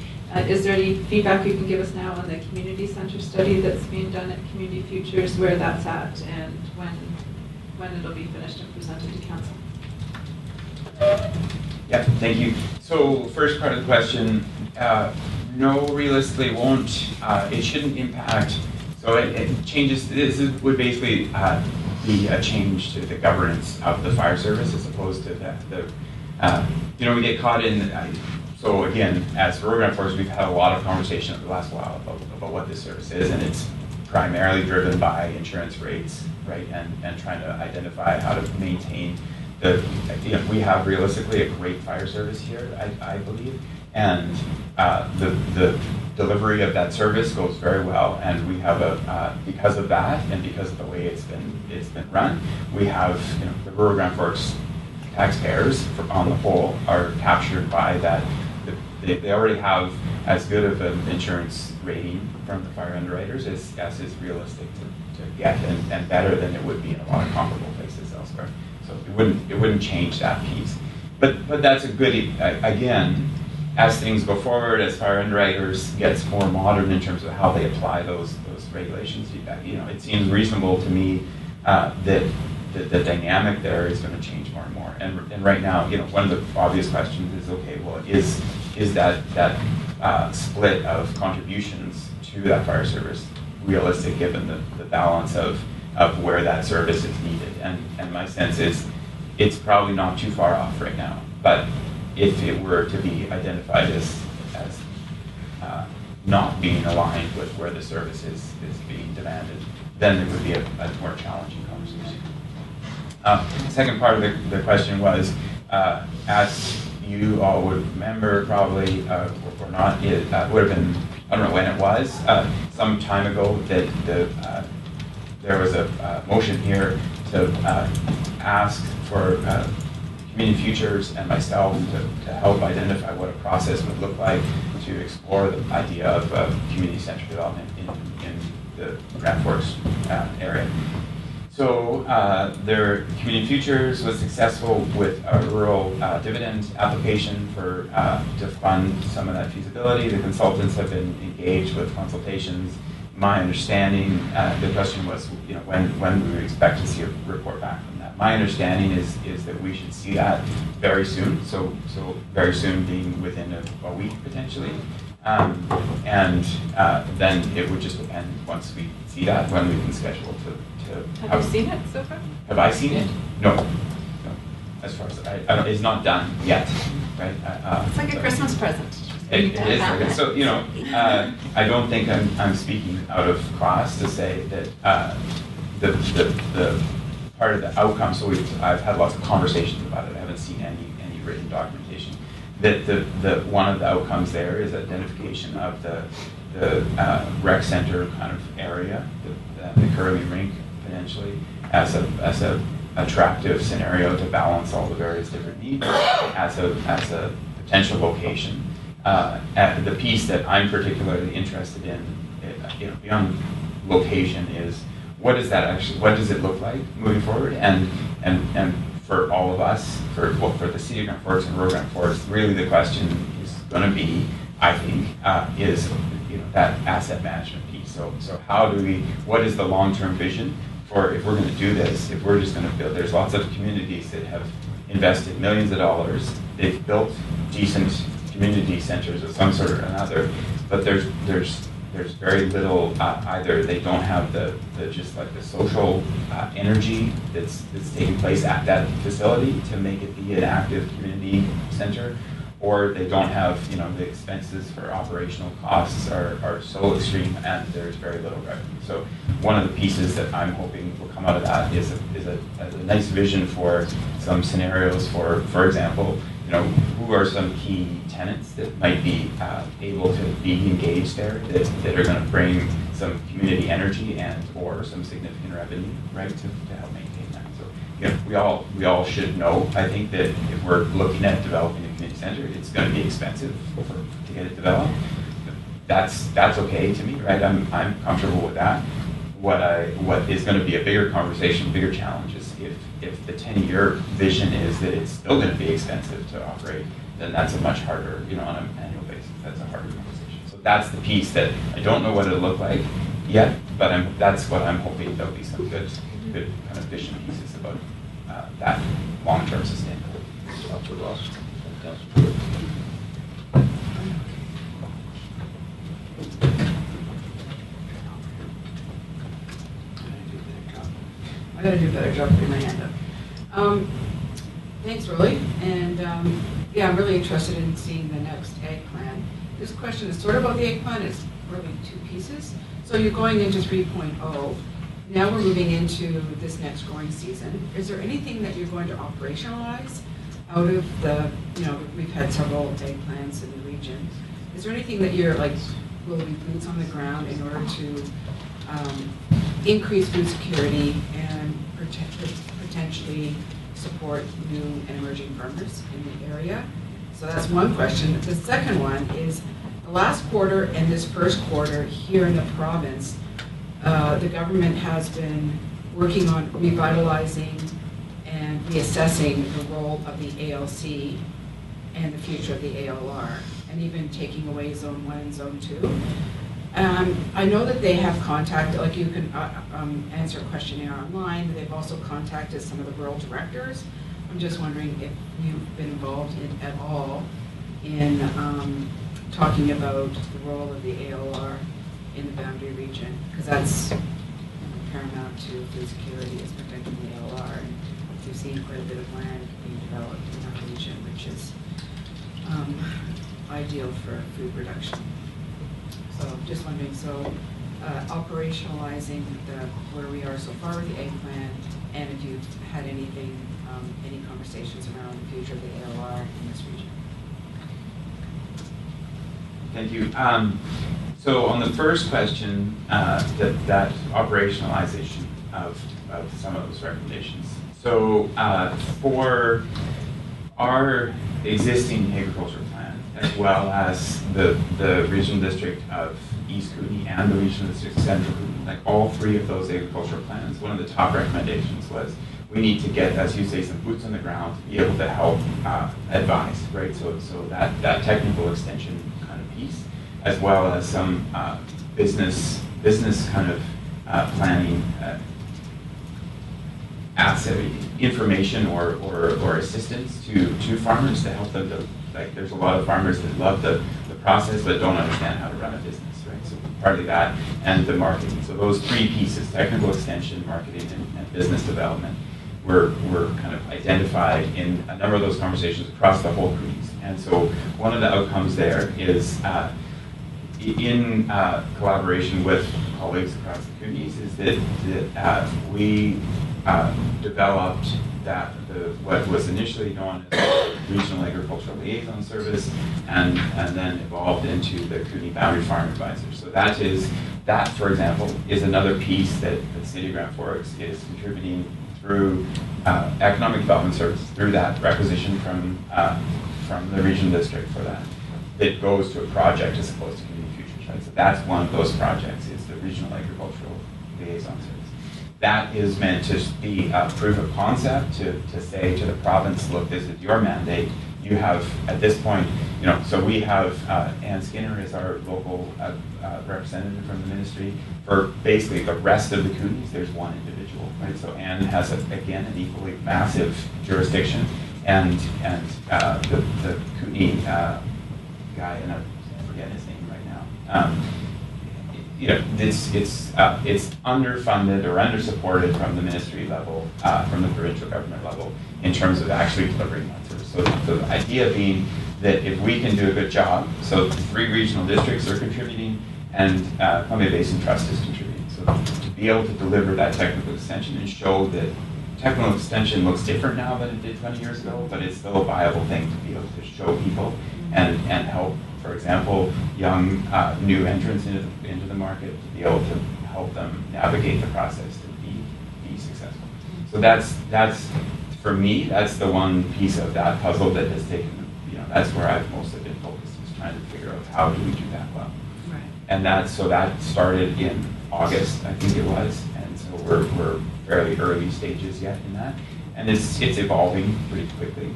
is there any feedback you can give us now on the community center study that's being done at Community Futures, where that's at, and when it'll be finished and presented to council? Yeah, thank you. So first part of the question, no, realistically won't. It shouldn't impact. So it changes. Would basically be a change to the governance of the fire service as opposed to we get caught in. So again, as for rural Grand Forks, we've had a lot of conversation over the last while about what this service is, and it's primarily driven by insurance rates, right? And trying to identify how to maintain we have realistically a great fire service here, I believe, and the delivery of that service goes very well, and we have because of that and because of the way it's been run, we have the rural Grand Forks taxpayers on the whole are captured by that. They already have as good of an insurance rating from the fire underwriters as is realistic to get, and better than it would be in a lot of comparable places elsewhere. So it wouldn't change that piece. But that's a good, again, as things go forward, as fire underwriters gets more modern in terms of how they apply those regulations, it seems reasonable to me that the dynamic there is going to change more and more. And right now, one of the obvious questions is, okay, well, is that split of contributions to that fire service realistic given the balance of where that service is needed? And my sense is it's probably not too far off right now. But if it were to be identified as not being aligned with where the service is being demanded, then it would be a more challenging conversation. Second part of the question was, as you all would remember probably, or not, it would have been, I don't know when it was, some time ago that there was a motion here to ask for Community Futures and myself to help identify what a process would look like to explore the idea of community center development in the Grand Forks area. So their Community Futures was successful with a rural dividend application to fund some of that feasibility. The consultants have been engaged with consultations. My understanding, the question was, when we would expect to see a report back from that. My understanding is that we should see that very soon. So very soon being within a week potentially. And then it would just depend once we see that when we can schedule to Have you seen it so far? Have I seen it? No. As far as it's not done yet, right? It's like a Christmas present. It is. Okay. So I don't think I'm speaking out of class to say that the part of the outcome, so I've had lots of conversations about it. I haven't seen any written documentation. That the one of the outcomes there is identification of the rec center kind of area, the curling rink potentially as a attractive scenario to balance all the various different needs as a potential location. The piece that I'm particularly interested in, beyond location, is what does it look like moving forward, and for all of us, for the City of Grand Forks and rural Grand Forks, really the question is going to be, I think, is that asset management piece. So what is the long-term vision for, if we're going to do this, if we're just going to build? There's lots of communities that have invested millions of dollars. They've built decent community centers of some sort or another, but there's very little, either they don't have the just like the social energy that's taking place at that facility to make it be an active community center, or they don't have, the expenses for operational costs are so extreme, and there's very little revenue. So one of the pieces that I'm hoping will come out of that is a nice vision for some scenarios for example, who are some key tenants that might be able to be engaged there, that are going to bring some community energy and or some significant revenue, right, to help maintain that. So we all should know, I think, that if we're looking at developing a community center, it's going to be expensive to get it developed. That's okay to me, right? I'm comfortable with that. What is going to be a bigger conversation, bigger challenge is if the 10-year vision is that it's still going to be expensive to operate, then that's a much harder, on an annual basis, that's a harder conversation. So that's the piece that I don't know what it'll look like yet, but that's what I'm hoping there'll be some good kind of vision pieces about that long-term sustainability. Councilor Ross. Councilor. I gotta do a better job putting my hand up. Thanks, Rolly. And yeah, I'm really interested in seeing the next ag plan. This question is sort of about the ag plan. It's really two pieces. So you're going into 3.0. Now we're moving into this next growing season. Is there anything that you're going to operationalize out of the, we've had several ag plans in the region. Is there anything that you're like, will be boots on the ground in order to increase food security and potentially support new and emerging farmers in the area? So that's one question. The second one is the last quarter and this first quarter here in the province, the government has been working on revitalizing and reassessing the role of the ALC and the future of the ALR, and even taking away Zone 1 and Zone 2. I know that they have contacted, like you can answer a questionnaire online, but they've also contacted some of the rural directors. I'm just wondering if you've been involved at all in talking about the role of the ALR in the boundary region, because that's paramount to food security, is protecting the ALR. And we've seen quite a bit of land being developed in our region, which is ideal for food production. So just wondering, operationalizing where we are so far with the ag plan, and if you've had anything, any conversations around the future of the ALR in this region. Thank you. So on the first question, that operationalization of some of those recommendations. So for our existing agriculture plan, as well as the regional district of East Kootenay and the regional district of Central Kootenay, like all three of those agricultural plans, one of the top recommendations was we need to get, as you say, some boots on the ground to be able to help advise, right? So that technical extension kind of piece, as well as some business kind of planning asset information or assistance to farmers to help them to, like, there's a lot of farmers that love the process but don't understand how to run a business, right? So partly that, and the marketing. So those three pieces, technical extension, marketing, and business development, were kind of identified in a number of those conversations across the whole Kootenays. And so one of the outcomes there is in collaboration with colleagues across the Kootenays is that we developed what was initially known as the Regional Agricultural Liaison Service, and then evolved into the Kootenai Boundary Farm Advisor. So that, for example, is another piece that the City of Grand Forks is contributing through economic development services, through that requisition from the regional district for that goes to a project as opposed to community futures, right? So that's one of those projects, is the Regional Agricultural Liaison Service. That is meant to be a proof of concept to say to the province, look, this is your mandate. You have, at this point, so we have Ann Skinner is our local representative from the ministry. For basically the rest of the Kootenays, there's one individual, right? So Ann has, again, an equally massive jurisdiction, and the Kootenai guy, and I forget his name right now, it's underfunded or undersupported from the ministry level, from the provincial government level, in terms of actually delivering that service. So the idea being that if we can do a good job, so the 3 regional districts are contributing, and Columbia Basin Trust is contributing. So to be able to deliver that technical extension and show that technical extension looks different now than it did 20 years ago, but it's still a viable thing to be able to show people and help, for example, young new entrants into the market, to be able to help them navigate the process to be successful. So that's for me, that's the one piece of that puzzle that has taken, that's where I've mostly been focused, is trying to figure out how do we do that well. Right. And that started in August, I think it was, and so we're fairly early stages yet in that, and it's evolving pretty quickly.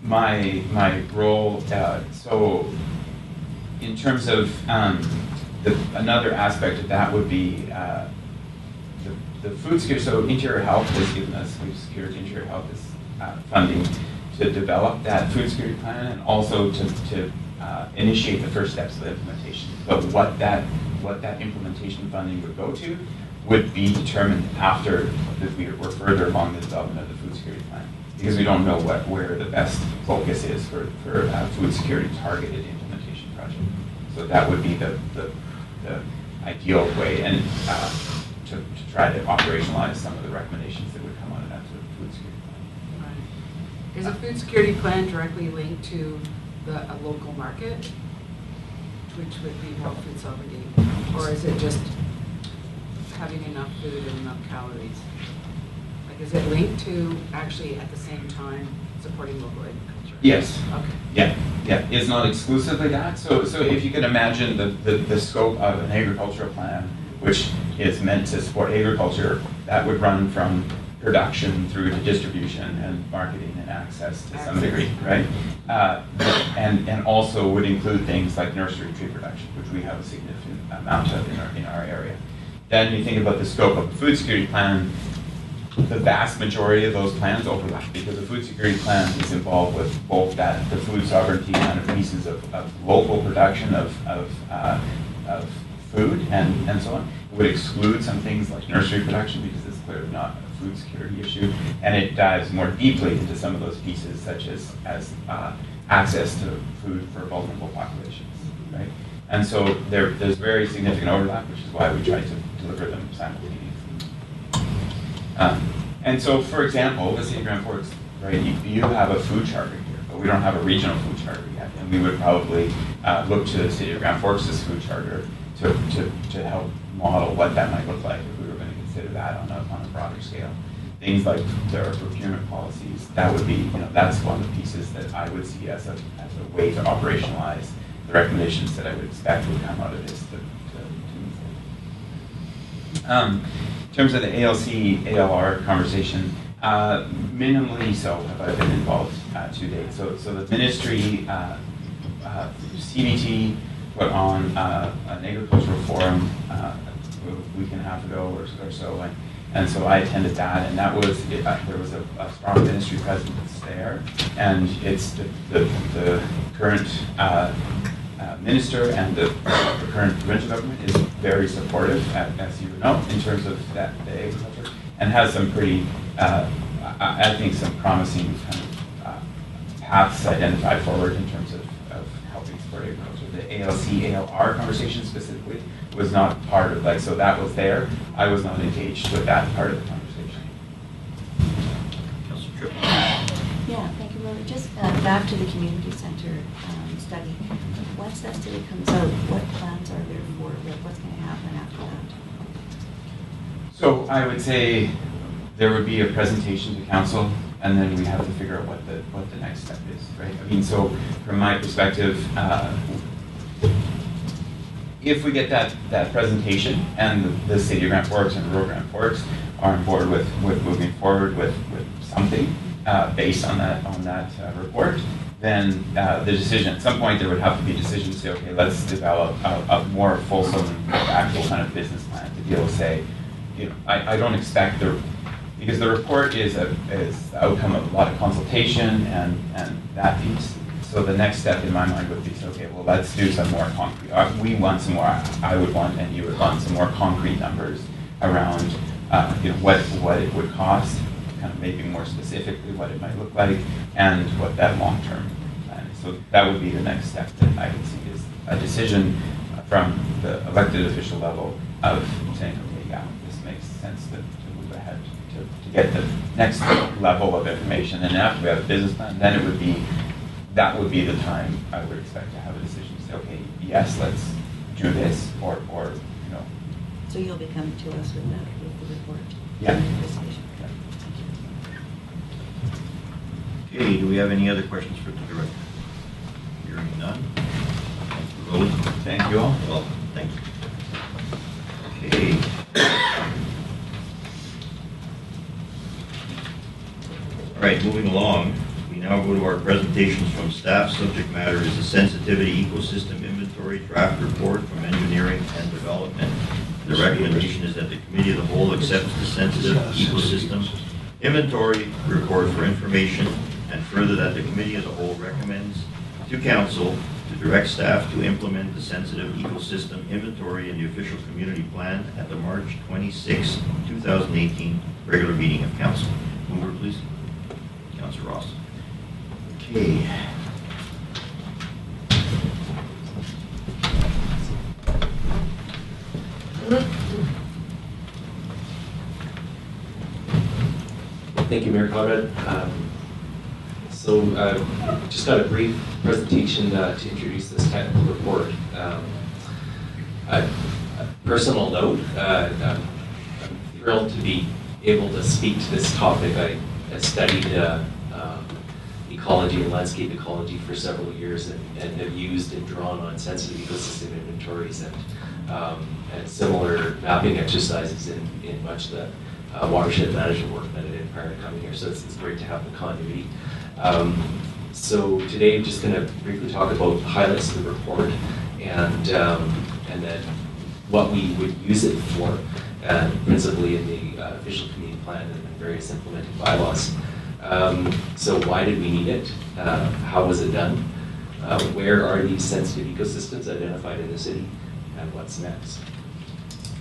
My role, so in terms of another aspect of that would be the food security. So Interior Health has given us, we've secured Interior Health funding to develop that food security plan, and also to initiate the first steps of the implementation. But what that implementation funding would go to would be determined after we're further along the development of the food security plan, because we don't know where the best focus is for food security targeted implementation project. So that would be the ideal way, and to try to operationalize some of the recommendations that would come out of that food security plan. Right. Is a food security plan directly linked to a local market, which would be more food sovereignty, or is it just having enough food and enough calories? Like, is it linked to actually at the same time supporting local agriculture? Yes. Okay. Yeah. It's not exclusively that. So if you can imagine the scope of an agricultural plan, which is meant to support agriculture, that would run from production through to distribution and marketing and access to some degree, right? And also would include things like nursery tree production, which we have a significant amount of in our area. Then you think about the scope of the food security plan, the vast majority of those plans overlap, because the food security plan is involved with both the food sovereignty kind of pieces of local production of food and so on. It would exclude some things like nursery production, because it's clearly not a food security issue, and it dives more deeply into some of those pieces, such as access to food for vulnerable populations, right? And so there's very significant overlap, which is why we try to deliver them simultaneously. And so, for example, the City of Grand Forks, right, you have a food charter here, but we don't have a regional food charter yet, and we would probably look to the City of Grand Forks' food charter to help model what that might look like if we were going to consider that on a broader scale. Things like their procurement policies, that would be, that's one of the pieces that I would see as a way to operationalize the recommendations that I would expect would come out of this to move forward. In terms of the ALC-ALR conversation, minimally so have I been involved to date. So the ministry, CBT, put on an agricultural forum a week and a half ago or so, and so I attended that, and that was there was a strong ministry presence there, and it's the current minister and the current provincial government is very supportive, as you know, in terms of the agriculture, and has some pretty, I think, some promising kind of paths identified forward in terms of helping support agriculture. The ALC-ALR conversation specifically was not part of, like, so that was there. I was not engaged with that part of the conversation. Councillor Tripp. Yeah, thank you, Rory. Just back to the community center study. Once that study comes out, what plans are there for, what's going to happen after that? So I would say there would be a presentation to council, and then we have to figure out what the next step is, right? I mean, so from my perspective, if we get that presentation and the city of Grand Forks and rural Grand Forks are on board with moving forward with something based on that report, then the decision, at some point there would have to be a decision to say, okay, let's develop a more fulsome actual kind of business plan to be able to say, you know, I don't expect because the report is the outcome of a lot of consultation and that piece. So the next step in my mind would be, okay, well, let's do some more concrete. We want some more, I would want, and you would want some more concrete numbers around you know, what it would cost, kind of maybe more specifically what it might look like, and what that long-term plan is. So that would be the next step that I would see, is a decision from the elected official level of saying, okay, yeah, this makes sense to move ahead to get the next level of information. And after we have a business plan, then it would be, that would be the time I would expect to have a decision to say, okay, yes, let's do this, or you know. So you'll be coming to us with the report? Yeah. And the decision. Yeah. Thank you. Okay, do we have any other questions for the director? Hearing none. Councillor Rowley. Thank you all. Well, thank you. Okay. All right, moving along, we now go to our presentations from staff. Subject matter is the Sensitivity Ecosystem Inventory Draft Report from Engineering and Development. The recommendation is that the Committee of the Whole accepts the Sensitive Ecosystem Inventory Report for information, and further that the Committee of the Whole recommends to Council to direct staff to implement the Sensitive Ecosystem Inventory in the official community plan at the March 26, 2018 regular meeting of Council. Mover, please. Councillor Ross. Okay. Thank you, Mayor Conrad. Just got a brief presentation to introduce this technical report. A personal note, I'm thrilled to be able to speak to this topic. I studied ecology and landscape ecology for several years and have used and drawn on sensitive ecosystem inventories and similar mapping exercises in much of the watershed management work that I did prior to coming here. So it's great to have the continuity. So today I'm just going to briefly talk about the highlights of the report and then what we would use it for, principally in the official community plan and various implementing bylaws. So why did we need it? How was it done? Where are these sensitive ecosystems identified in the city? And what's next?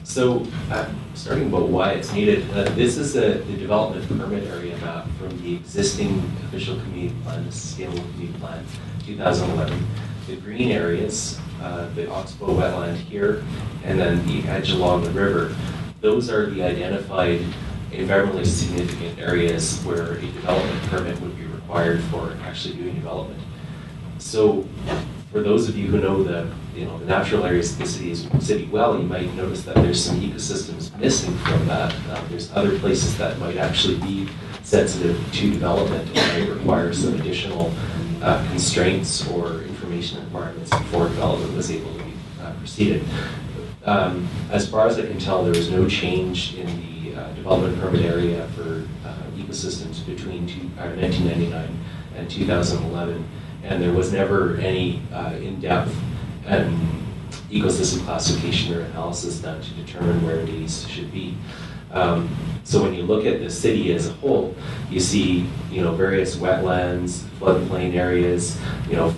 So starting about why it's needed, this is the development permit area map from the existing official community plan, the scalable community plan, 2011. The green areas, the Oxbow wetland here, and then the edge along the river, those are the identified environmentally significant areas where a development permit would be required for actually doing development. So for those of you who know the natural areas of the city well, you might notice that there's some ecosystems missing from that. There's other places that might actually be sensitive to development and might require some additional constraints or information requirements before development was able to be proceeded. As far as I can tell, there was no change in the development permit area for ecosystems between 1999 and 2011, and there was never any in-depth ecosystem classification or analysis done to determine where these should be. So when you look at the city as a whole, you see, various wetlands, floodplain areas,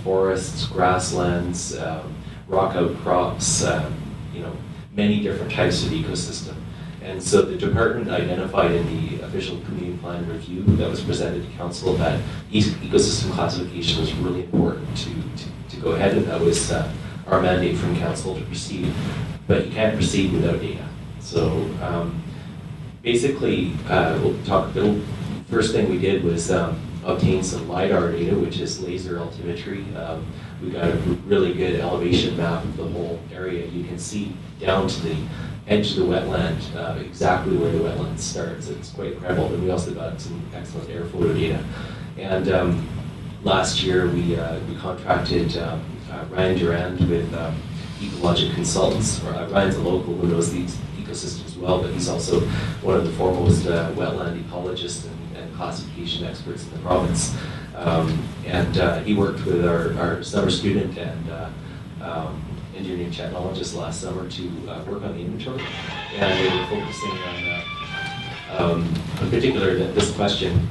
forests, grasslands, rock outcrops, many different types of ecosystem. And so the department identified in the official community plan review that was presented to council that ecosystem classification was really important to go ahead, and that was our mandate from council to proceed, but you can't proceed without data. So basically, we'll talk. First thing we did was obtain some LiDAR data, which is laser altimetry. We got a really good elevation map of the whole area. You can see down to the edge of the wetland exactly where the wetland starts. It's quite incredible. And we also got some excellent air photo data. And last year we contracted Ryan Durand with Ecologic Consultants. Ryan's a local who knows these ecosystems well, but he's also one of the foremost wetland ecologists and classification experts in the province. And he worked with our summer student and engineering technologist last summer to work on the inventory. And they were focusing on, in particular, this question,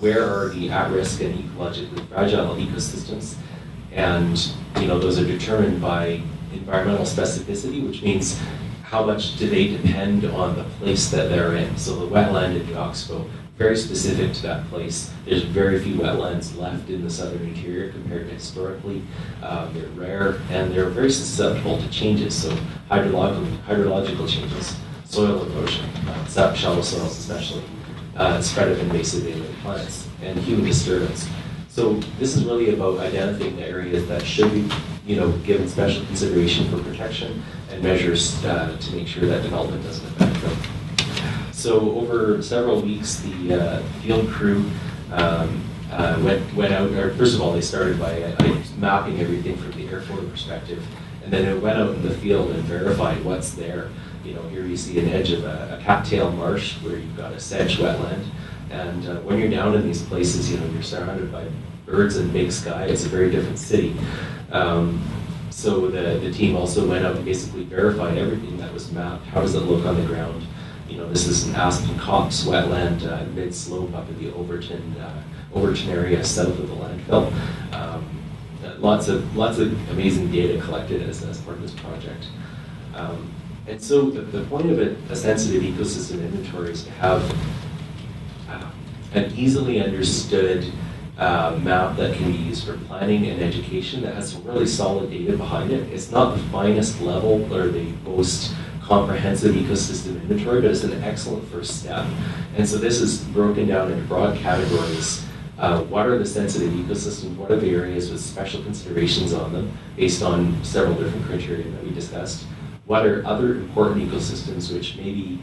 where are the at-risk and ecologically fragile ecosystems? And those are determined by environmental specificity, which means how much do they depend on the place that they're in. So the wetland in the Oxbow, very specific to that place. There's very few wetlands left in the southern interior compared to historically. They're rare and they're very susceptible to changes. So hydrological changes, soil erosion, shallow soils especially, spread of invasive alien plants, and human disturbance. So this is really about identifying the areas that should be, given special consideration for protection and measures to make sure that development doesn't affect them. So over several weeks, the field crew went out. Or first of all, they started by mapping everything from the air photo perspective, and then it went out in the field and verified what's there. Here you see an edge of a cattail marsh where you've got a sedge wetland. And when you're down in these places, you're surrounded by birds and big sky. It's a very different city. So the team also went out and basically verified everything that was mapped. How does it look on the ground? This is an aspen copse wetland mid-slope up in the Overton area south of the landfill. Lots of amazing data collected as part of this project. And so the point of a sensitive ecosystem inventory is to have an easily understood map that can be used for planning and education that has some really solid data behind it. It's not the finest level or the most comprehensive ecosystem inventory, but it's an excellent first step. And so this is broken down into broad categories. What are the sensitive ecosystems? What are the areas with special considerations on them based on several different criteria that we discussed? What are other important ecosystems which maybe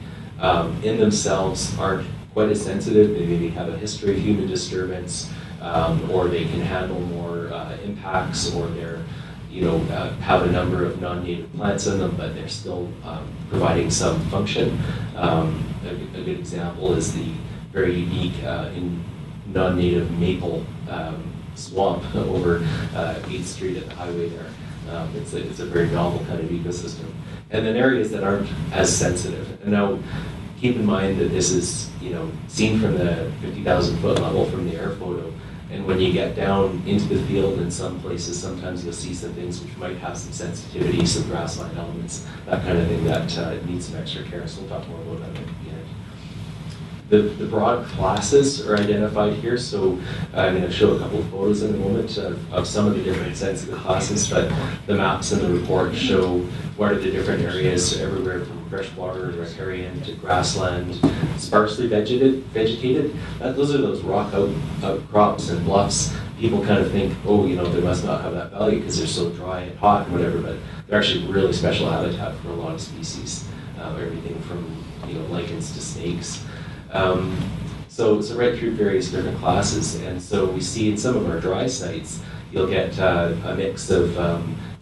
in themselves aren't quite as sensitive? They maybe have a history of human disturbance, or they can handle more impacts, or they're have a number of non-native plants in them, but they're still providing some function. A good example is the very unique non-native maple swamp over 8th Street at the highway there. It's a very novel kind of ecosystem. And then areas that aren't as sensitive. And now, keep in mind that this is seen from the 50,000 foot level from the air photo. And when you get down into the field in some places, sometimes you'll see some things which might have some sensitivity, some grassland elements, that kind of thing that needs some extra care. So we'll talk more about that at the end. The broad classes are identified here. So I'm going to show a couple of photos in a moment of some of the different sensitive classes, but the maps in the report show what are the different areas everywhere from freshwater, riparian to grassland, sparsely vegetated. Those are those rock outcrops and bluffs. People kind of think, oh, they must not have that value because they're so dry and hot and whatever, but they're actually really special habitat for a lot of species. Everything from lichens to snakes. So right through various different classes, and so we see in some of our dry sites, you'll get a mix of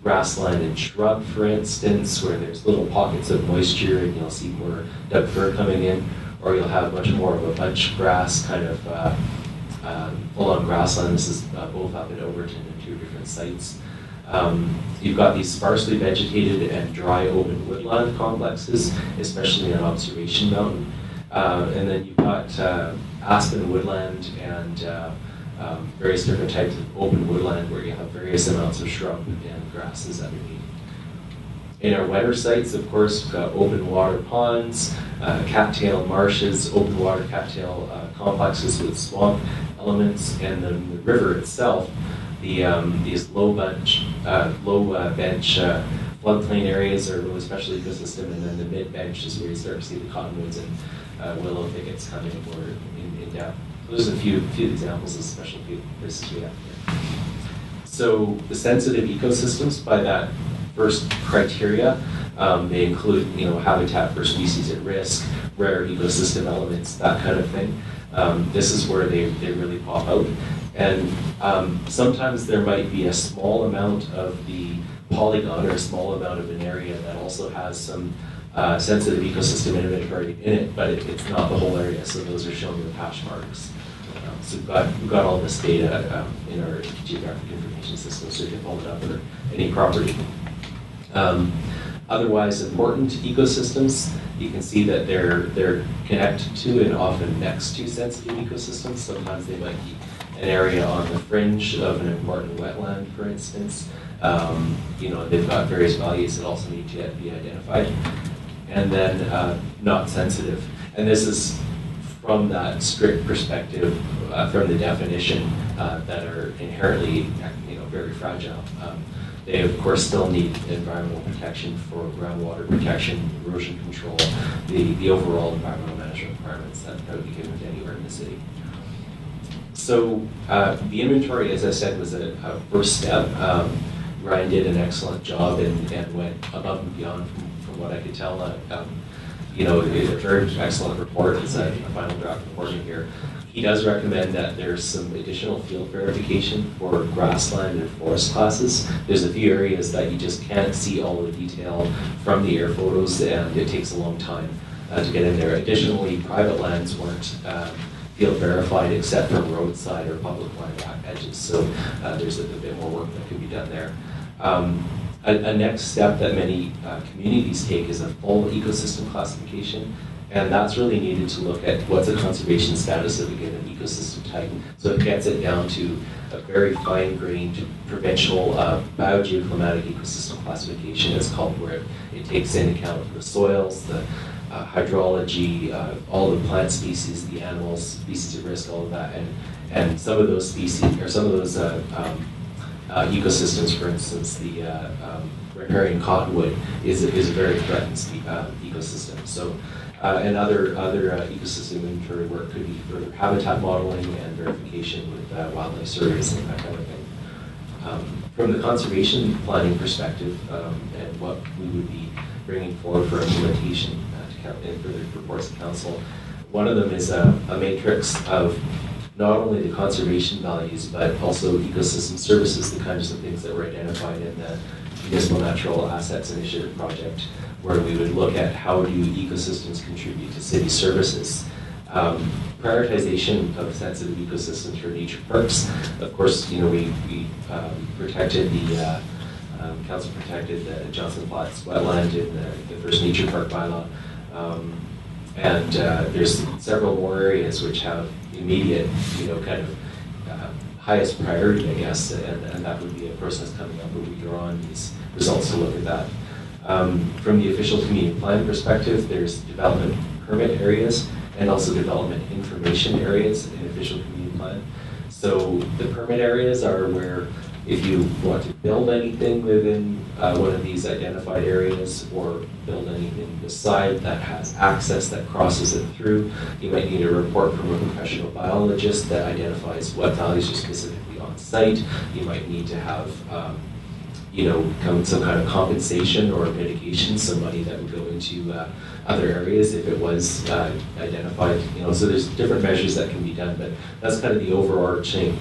grassland and shrub, for instance, where there's little pockets of moisture and you'll see more Doug fir coming in, or you'll have much more of a bunch grass kind of full-on grassland. This is both up in Overton and 2 different sites. You've got these sparsely vegetated and dry open woodland complexes, especially on Observation Mountain. And then you've got aspen woodland and various different types of open woodland where you have various amounts of shrub and grasses underneath. In our wetter sites, of course, we've got open water ponds, cattail marshes, open water cattail complexes with swamp elements, and then the river itself. these low bench floodplain areas are really special ecosystem, and then the mid bench is where you start to see the cottonwoods and willow thickets coming more in depth. Those are a few examples of special places we have here. So the sensitive ecosystems, by that first criteria, they include habitat for species at risk, rare ecosystem elements, that kind of thing. This is where they really pop out. And sometimes there might be a small amount of the polygon or a small amount of an area that also has some sensitive ecosystem inventory in it, but it's not the whole area, so those are shown with hash marks. So we've got all this data in our geographic information system, so you can pull it up for any property. Otherwise important ecosystems, you can see that they're connected to and often next to sensitive ecosystems. Sometimes they might be an area on the fringe of an important wetland, for instance. They've got various values that also need to be identified. And then not sensitive. And this is from that strict perspective, from the definition, that are inherently very fragile. They, of course, still need environmental protection for groundwater protection, erosion control, the overall environmental management requirements that would be given to anywhere in the city. So the inventory, as I said, was a first step. Ryan did an excellent job and went above and beyond from what I could tell. It's a very excellent report. It's a final draft report in here. He does recommend that there's some additional field verification for grassland and forest classes. There's a few areas that you just can't see all the detail from the air photos, and it takes a long time to get in there. Additionally, private lands weren't field verified except for roadside or public land back edges, so there's a bit more work that could be done there. A next step that many communities take is a full ecosystem classification, and that's really needed to look at what's the conservation status of a given ecosystem type. So it gets it down to a very fine-grained provincial biogeoclimatic ecosystem classification, it's called, where it takes into account the soils, the hydrology, all the plant species, the animals, species at risk, all of that, and some of those species, or some of those ecosystems, for instance, the riparian cottonwood is a very threatened ecosystem. So, and other ecosystem inventory work could be further habitat modeling and verification with wildlife surveys and that kind of thing. From the conservation planning perspective, and what we would be bringing forward for implementation and for the reports to council, one of them is a matrix of not only the conservation values, but also ecosystem services, the kinds of things that were identified in the Municipal Natural Assets Initiative project, where we would look at how do ecosystems contribute to city services. Prioritization of sensitive ecosystems for nature parks. Of course, we protected the, council protected the Johnson Flats wetland in the first nature park bylaw. And there's several more areas which have immediate, kind of highest priority, I guess, and that would be a process coming up where we draw on these results to look at that. From the official community plan perspective, there's development permit areas and also development information areas in official community plan. So the permit areas are where if you want to build anything within one of these identified areas, or build anything beside that has access that crosses it through, you might need a report from a professional biologist that identifies what values are specifically on site. You might need to have some kind of compensation or mitigation, some money that would go into other areas if it was identified. So there's different measures that can be done, but that's kind of the overarching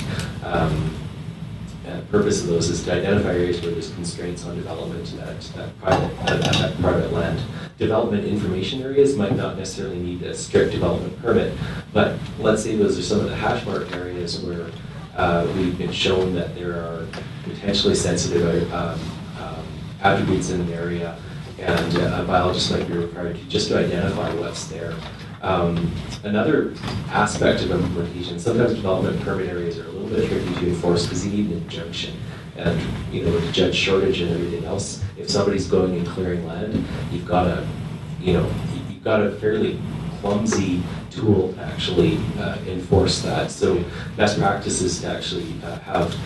purpose of those, is to identify areas where there's constraints on development at private land. Development information areas might not necessarily need a strict development permit, but let's say those are some of the hash mark areas where we've been shown that there are potentially sensitive attributes in the area, and a biologist might be required to identify what's there. Another aspect of implementation, sometimes development permit areas are a little bit tricky to enforce because you need an injunction. And with the judge shortage and everything else, if somebody's going and clearing land, you've got a fairly clumsy tool to actually enforce that. So best practice is to actually have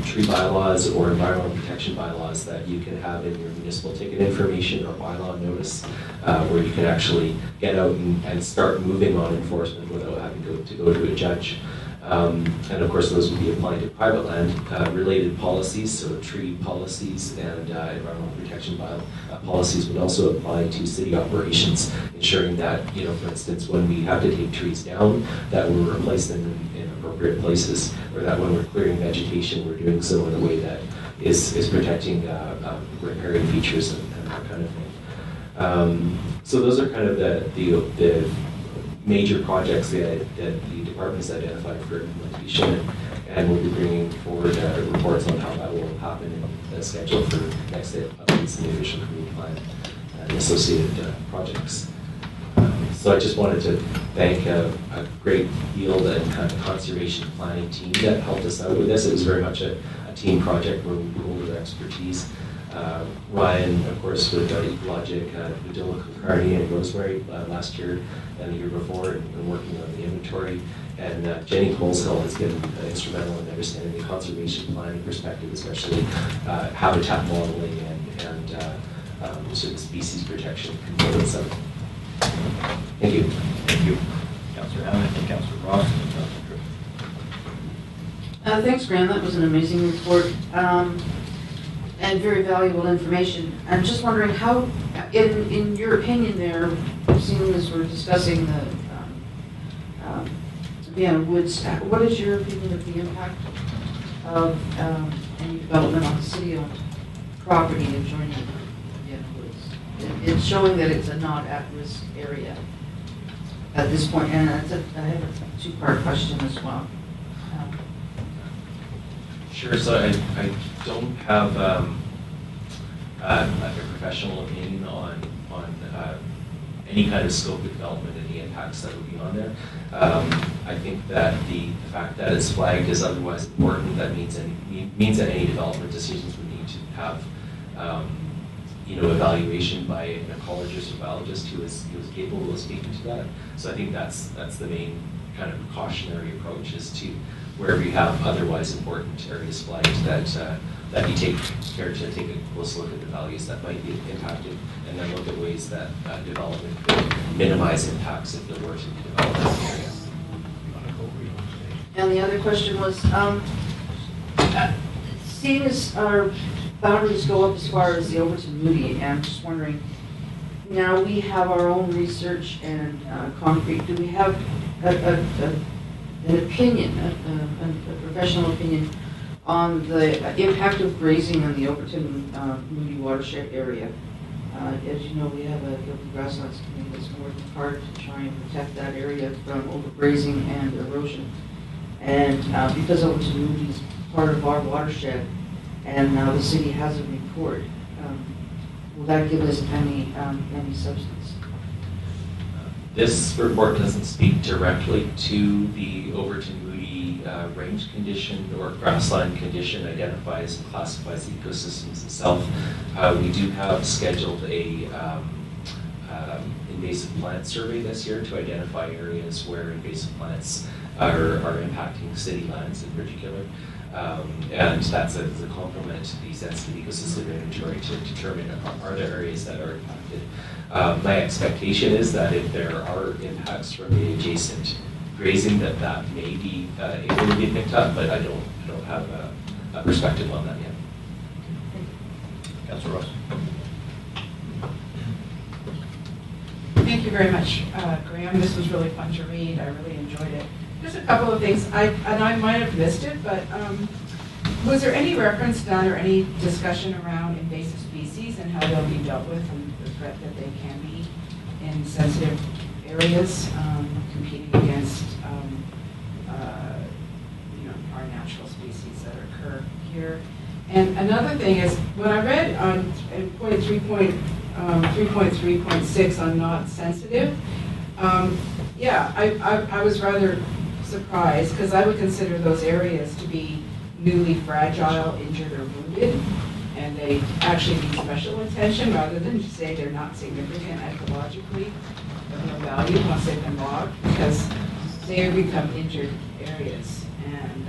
tree bylaws or environmental protection bylaws that you can have in your municipal ticket information or bylaw notice, where you can actually get out and start moving on enforcement without having to go to a judge. And of course, those would be applied to private land related policies, so tree policies and environmental protection policies would also apply to city operations, ensuring that, for instance, when we have to take trees down, that we'll replace them in appropriate places, or that when we're clearing vegetation, we're doing so in a way that is protecting riparian features and that kind of thing. So those are kind of the major projects that the department's identified for implementation, and we'll be bringing forward reports on how that will happen in the schedule for next updates in the official community plan and associated projects. So I just wanted to thank a great field and kind of conservation planning team that helped us out with this. It was very much a team project where we pooled our expertise. Ryan, of course, with Ecologic, Vidilla Kulkarni and Rosemary last year and the year before, and working on the inventory. And Jenny Coleshill has been instrumental in understanding the conservation planning perspective, especially habitat modeling and sort of species protection components of it. Thank you. Thank you. Councillor Hammond and Councillor Ross and Councillor Tripp. Thanks, Graham. That was an amazing report and very valuable information. I'm just wondering how, in your opinion there, seeing as we're discussing the Vienna Woods, what is your opinion of the impact of any development on city-owned property adjoining Vienna Woods? It's showing that it's a not at-risk area at this point, and I have a two-part question as well. Sure. So I don't have like a professional opinion on any kind of scope of development and the impacts that would be on there. I think that the fact that it's flagged as otherwise important, that means that any development decisions would need to have evaluation by an ecologist or biologist who is capable of speaking to that. So I think that's the main kind of precautionary approach, is to wherever you have otherwise important areas flagged, that you take care to take a close look at the values that might be impacted, and then look at ways that development could minimize impacts if there were to be development in the area. And the other question was, seeing as our boundaries go up as far as the Overton Moody, and I'm just wondering, now we have our own research and concrete, do we have an opinion, a professional opinion on the impact of grazing on the Overton Moody watershed area? As you know, we have a guilty grasslands committee that's working hard to try and protect that area from overgrazing and erosion. And because Overton Moody is part of our watershed, and now the city has a report, will that give us any substance? This report doesn't speak directly to the Overton Moody range condition or grassland condition, identifies and classifies the ecosystems itself. We do have scheduled a invasive plant survey this year to identify areas where invasive plants are impacting city lands in particular. And that's as a complement to the sensitive ecosystem inventory to determine are there areas that are impacted. My expectation is that if there are impacts from the adjacent grazing, that may be able to be picked up, but I don't have a perspective on that yet. Councillor Ross. Thank you very much, Graham. This was really fun to read. I really enjoyed it. Just a couple of things, and I might have missed it, but was there any reference done or any discussion around invasive species and how they'll be dealt with and the threat that they can be in sensitive areas, competing against our natural species that occur here? And another thing is, when I read on point 3.3.6 on not sensitive, I was rather surprised, because I would consider those areas to be newly fragile, injured, or wounded. and they actually need special attention rather than to say they're not significant ecologically of no value once they've been logged, because they become injured areas, and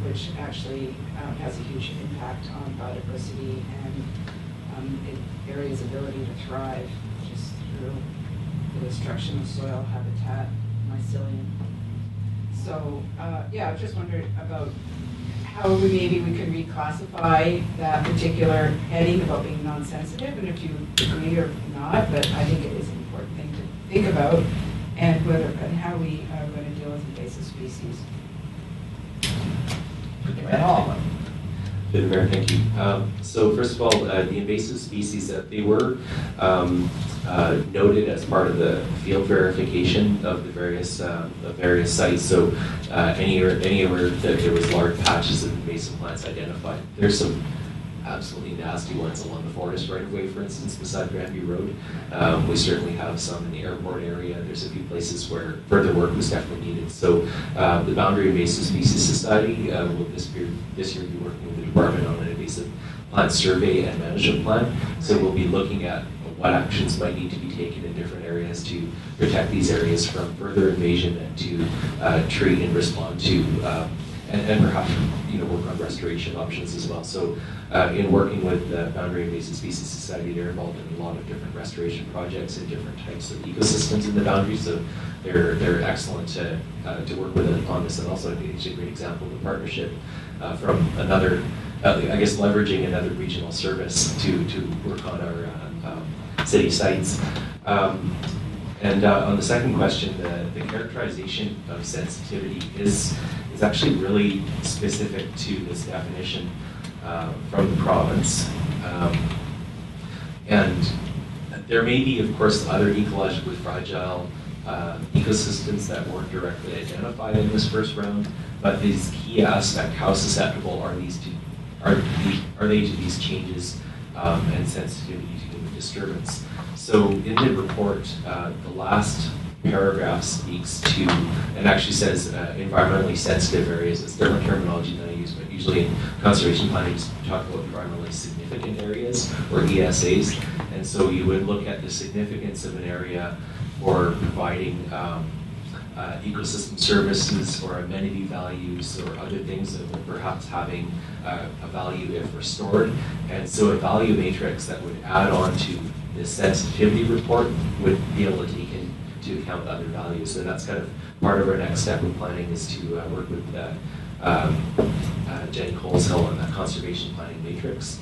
which actually has a huge impact on biodiversity and areas' ability to thrive just through the destruction of soil habitat, mycelium. So, yeah, I just wondered about how maybe we could reclassify that particular heading about being non-sensitive, and if you agree or not, but I think it is an important thing to think about, and whether and how we are going to deal with invasive species. If at all. Good, Mayor, thank you. So first of all, the invasive species that they were noted as part of the field verification of the various sites. So anywhere that there was large patches of invasive plants identified. There's some absolutely nasty ones along the forest right of way, for instance, beside Grandview Road. We certainly have some in the airport area. There's a few places where further work was definitely needed. So the Boundary Invasive Species Society will this year be working with the Department on an invasive plant survey and management plan. So we'll be looking at what actions might need to be taken in different areas to protect these areas from further invasion and to treat and respond to and perhaps work on restoration options as well. So in working with the Boundary Invasive Species Society, they're involved in a lot of different restoration projects and different types of ecosystems in the boundary. So they're excellent to work with on this, and also it's a great example of a partnership from another, I guess, leveraging another regional service to work on our city sites. And on the second question, the characterization of sensitivity is actually really specific to this definition from the province. And there may be, of course, other ecologically fragile ecosystems that weren't directly identified in this first round, but this key aspect, how susceptible are they to these changes and sensitivity to human disturbance? So in the report, the last paragraph speaks to, and actually says environmentally sensitive areas. It's different terminology than I use, but usually in conservation planning, you talk about environmentally significant areas, or ESAs. And so you would look at the significance of an area for providing ecosystem services or amenity values or other things that would perhaps having a value if restored. And so a value matrix that would add on to this sensitivity report would be able to take into account other values. So that's kind of part of our next step in planning, is to work with Jenny Coleshill on that conservation planning matrix.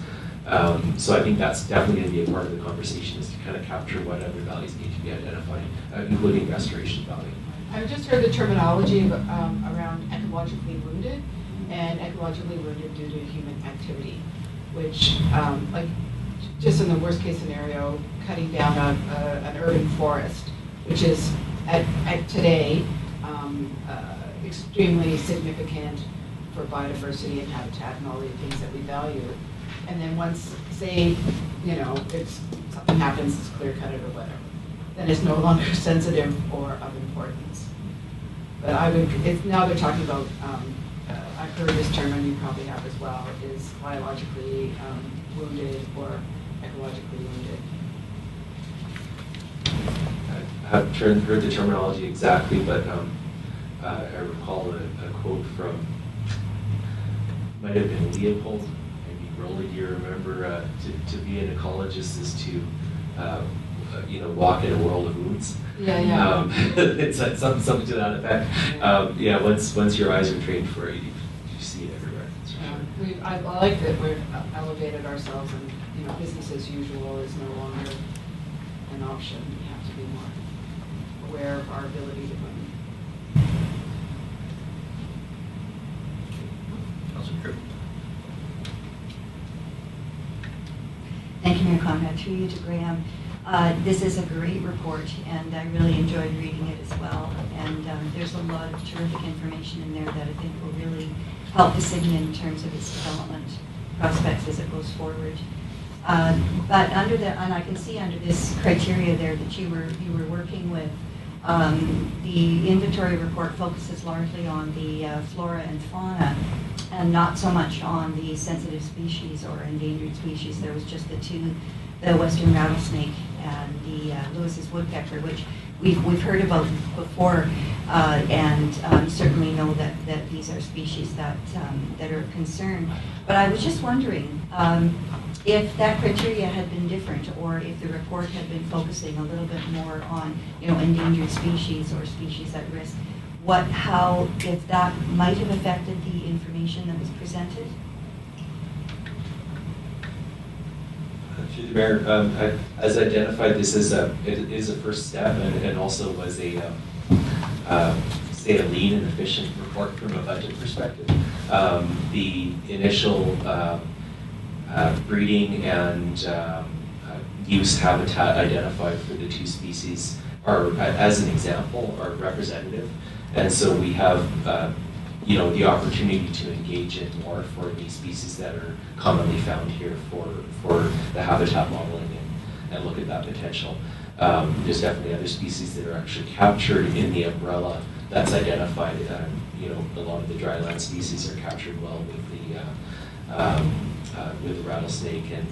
So I think that's definitely going to be a part of the conversation, is to kind of capture what other values need to be identified, including restoration value. I've just heard the terminology around ecologically wounded and ecologically wounded due to human activity, which, like, just in the worst case scenario, cutting down an urban forest, which is at today extremely significant for biodiversity and habitat and all the things that we value. And then once, say, it's something happens, it's clear cut it or whatever, then it's no longer sensitive or of importance. But now they're talking about, I've heard this term, and you probably have as well, is biologically wounded or ecologically wounded. I haven't heard the terminology exactly, but I recall a quote from, might have been Leopold, maybe Rolly, do you remember, to be an ecologist is to walk in a world of wounds. Yeah. It's something to that effect. Once your eyes are trained for it, you see it everywhere. I like that we've elevated ourselves, and business as usual is no longer an option. We have to be more aware of our ability to win. Thank you, Mayor Conrad. Through you to Graham. This is a great report, and I really enjoyed reading it as well. And there's a lot of terrific information in there that I think will really help the city in terms of its development prospects as it goes forward. But and I can see under this criteria there that you were working with, the inventory report focuses largely on the flora and fauna and not so much on the sensitive species or endangered species. There was just the two, the western rattlesnake and the Lewis's woodpecker, which we've heard about before, and certainly know that these are species that are of concern. But I was just wondering if that criteria had been different, or if the report had been focusing a little bit more on, endangered species or species at risk, if that might have affected the information that was presented? Through the Mayor, as identified, this is it is a first step, and also was a say a lean and efficient report from a budget perspective. The initial breeding and use habitat identified for the two species are, as an example, are representative, and so we have the opportunity to engage in more for these species that are commonly found here for the habitat modeling and look at that potential. There's definitely other species that are actually captured in the umbrella that's identified. A lot of the dryland species are captured well with the rattlesnake, and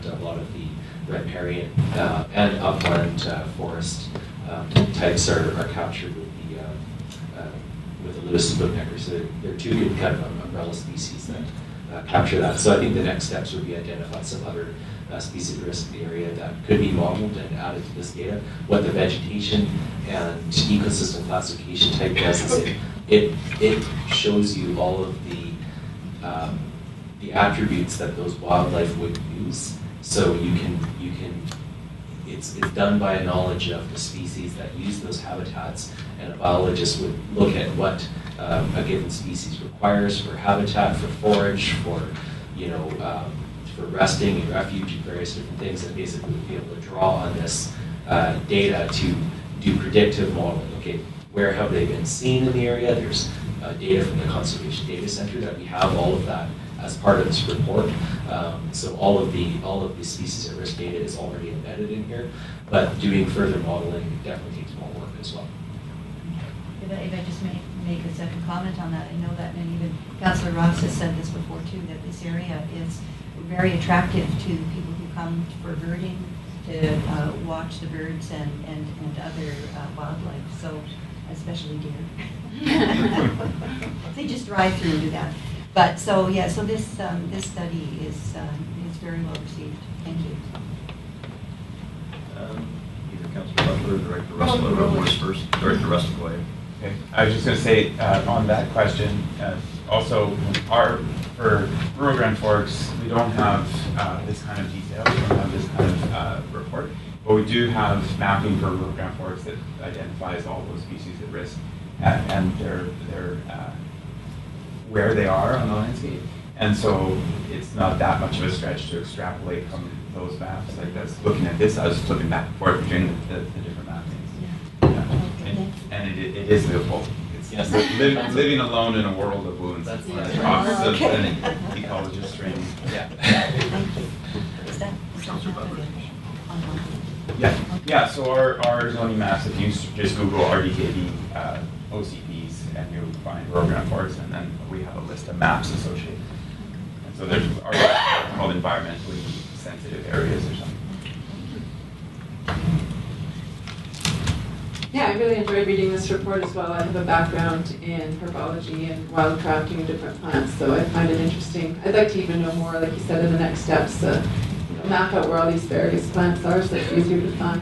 a lot of the riparian and upland forest types are captured with the Lewis's woodpecker. So there are two good kind of umbrella species that capture that. So I think the next steps would be identify some other species at risk in the area that could be modeled and added to this data. What the vegetation and ecosystem classification type does is it shows you all of the attributes that those wildlife would use. So it's done by a knowledge of the species that use those habitats, and a biologist would look at what a given species requires for habitat, for forage, for resting and refuge and various different things, and basically would be able to draw on this data to do predictive modeling. Okay, where have they been seen in the area? There's data from the Conservation Data Center that we have all of that as part of this report. So all of the species at risk data is already embedded in here, but doing further modeling definitely takes more work as well. If I just may make a second comment on that, I know that, and even Councillor Ross has said this before too, that this area is very attractive to people who come for birding, to watch the birds and other wildlife, so especially deer. They just drive through and do that. But so yeah, so this study is very well received. Thank you. Either Councillor Butler or Director Russell, or voice first. Director Russell, go ahead. Okay. I was just going to say on that question, also for rural Grand Forks, we don't have this kind of detail, we don't have this kind of report, but we do have mapping for rural Grand Forks that identifies all those species at risk and their where they are on the landscape. And so it's not that much of a stretch to extrapolate from those maps. Like that's looking at this, I was flipping back and forth between the different mappings. Yeah. And it is livable. It's living alone in a world of wounds. That's the process of an ecologist training. Yeah. Thank you. Is that Yeah, so our zoning maps, if you just Google RDKB OCPs, and you'll find rural Grand Forks, and then we have a list of maps associated. And so there's called environmentally sensitive areas or something. Yeah, I really enjoyed reading this report as well. I have a background in herbology and wildcrafting of different plants, so I find it interesting. I'd like to even know more, like you said, in the next steps, map out where all these various plants are so it's easier to find.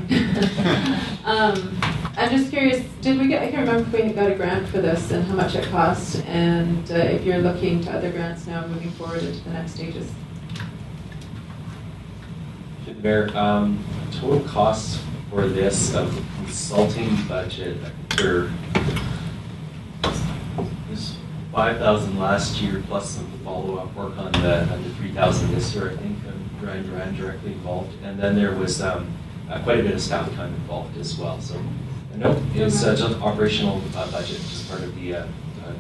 I'm just curious, I can't remember if we got a grant for this and how much it cost, and if you're looking to other grants now moving forward into the next stages. Mayor, total costs for this of the consulting budget, there was $5,000 last year plus some follow-up work on the $3,000 this year, I think. Ryan Duran directly involved, and then there was quite a bit of staff time involved as well. So no, it's just an operational budget, just part of the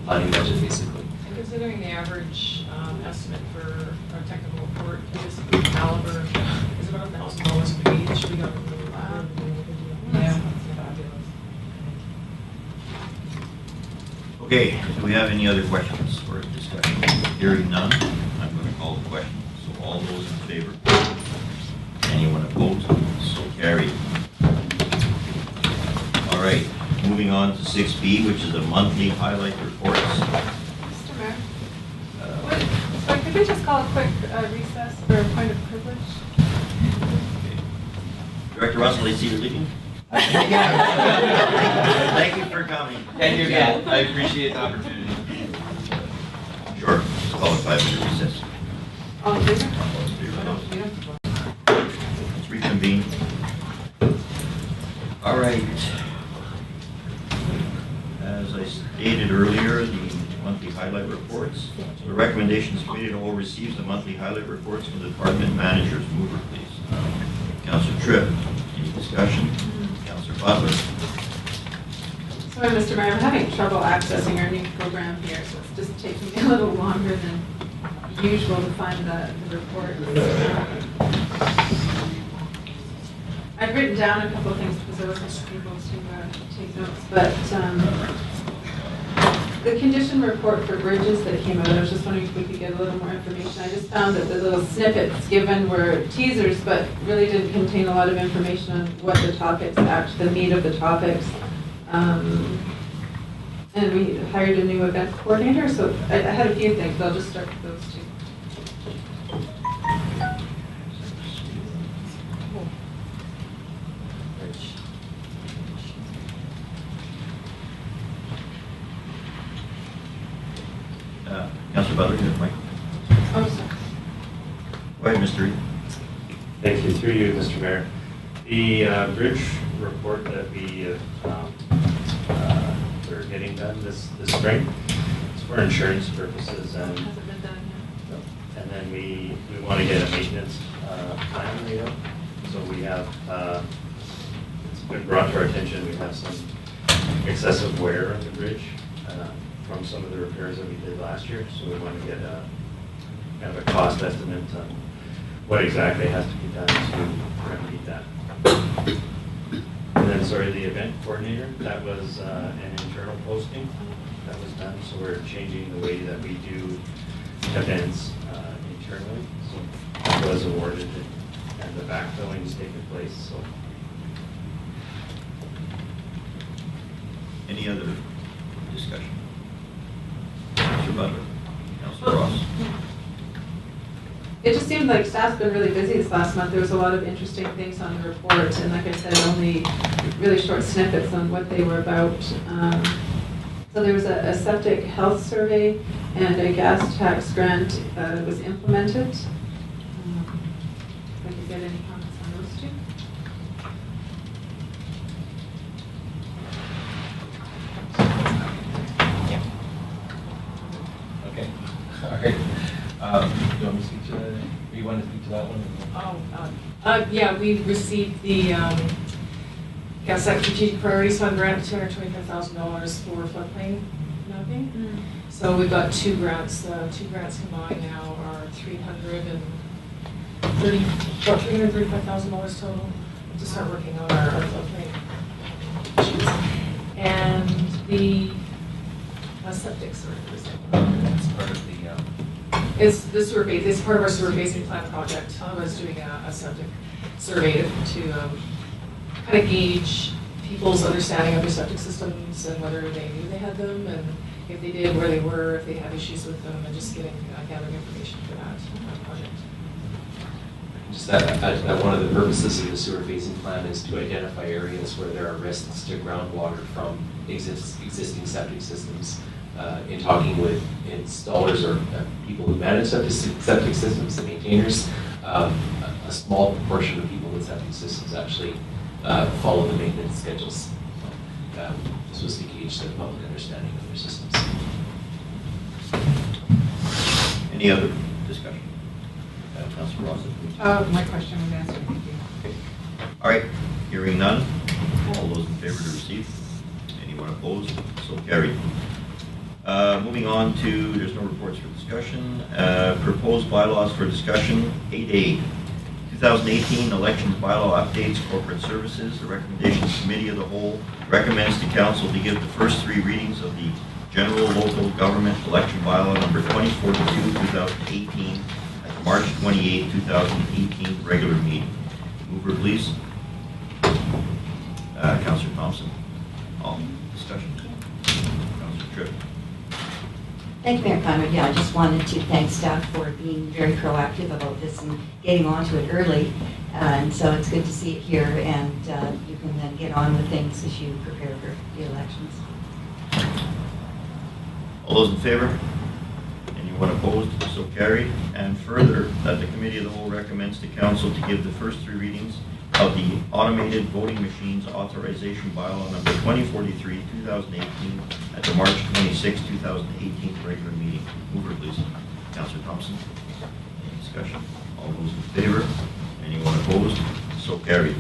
planning budget basically. And considering the average estimate for our technical report, is this caliber, is about $1,000 a page. We got a really loud. Yeah, that's fabulous. Okay, do we have any other questions for discussion? Hearing none, I'm going to call the question. So all those in favor? Anyone opposed? So carried. All right, moving on to 6B, which is the monthly highlight reports. Mr. Mayor, so could we just call a quick recess for a point of privilege? Okay. Director Russell, I see you're leaving. Thank you for coming. And you again. I appreciate the opportunity. Sure, let's call it 5-minute recess. All in favor? Let's reconvene. All right. As I stated earlier, the monthly highlight reports. So the recommendations committee will receive the monthly highlight reports from the department managers. Mover, please. Councillor Tripp, any discussion? Councillor Butler. Sorry, Mr. Mayor, I'm having trouble accessing our new program here, so it's just taking me a little longer than usual to find the report. I've written down a couple of things because I wasn't able to take notes, but the condition report for bridges that came out, I was just wondering if we could get a little more information. I just found that the little snippets given were teasers, but really didn't contain a lot of information on what the topics, actually the meat of the topics. And we hired a new event coordinator, so I had a few things. I'll just start with those two. Councillor Butler, you have Mike. Oh, sorry. Go ahead, Mr. Reed. Thank you. Through you, Mr. Mayor. The bridge report that we're getting done this spring is for insurance purposes, and Hasn't been done yet. then we want to get a maintenance plan made up. So we have it's been brought to our attention. We have some excessive wear on the bridge from some of the repairs that we did last year. So we want to get kind of a cost estimate on what exactly has to be done to remedy that. And then, sorry, the event coordinator, that was an internal posting that was done. So we're changing the way that we do events internally. So that was awarded and the backfilling is taking place. So. Any other discussion? Councillor Butler. Councillor Ross. It just seemed like staff's been really busy this last month. There was a lot of interesting things on the report, and like I said, only really short snippets on what they were about. So there was a septic health survey and a gas tax grant was implemented. If I could get any comments on those two. Okay. All right. You want me to speak to that? You want to speak to that one? Yeah, we received the Gas Tax Strategic Priorities Fund grant, $225,000 for floodplain mapping. So we've got two grants. The two grants combined now are $335,000 total to start working on our floodplain issues. And the septic service. That's part of the. It's the sewer base. It's part of our sewer basing plan project. I was doing a septic survey to kind of gauge people's understanding of their septic systems and whether they knew they had them, and if they did, where they were, if they had issues with them, and just gathering information for that project. Just that one of the purposes of the sewer phasing plan is to identify areas where there are risks to groundwater from existing septic systems. In talking with installers or people who manage septic systems, the maintainers, a small proportion of people with septic systems actually follow the maintenance schedules. This was to gauge the public understanding of their systems. Any other discussion? Councillor Ross. My question was answered, thank you. Okay. All right, hearing none. All those in favor to receive? Anyone opposed? So carried. Moving on to, there's no reports for discussion. Proposed bylaws for discussion. 8A, 2018 Elections Bylaw Updates, Corporate Services. The Recommendations Committee of the Whole recommends to Council to give the first three readings of the General Local Government Election Bylaw number 2042, 2018, at the March 28, 2018 regular meeting. Mover, please. Councillor Thompson. All discussion. Councillor Tripp. Thank you, Mayor Conrad. Yeah, I just wanted to thank staff for being very proactive about this and getting onto it early. And so it's good to see it here, and you can then get on with things as you prepare for the elections. All those in favor? Anyone opposed? So carried. And further, that the Committee of the Whole recommends to Council to give the first 3 readings of the Automated Voting Machines Authorization Bylaw number 2043, 2018 at the March 26, 2018 regular meeting. Mover, please. Councillor Thompson. Any discussion? All those in favor? Anyone opposed? So carried.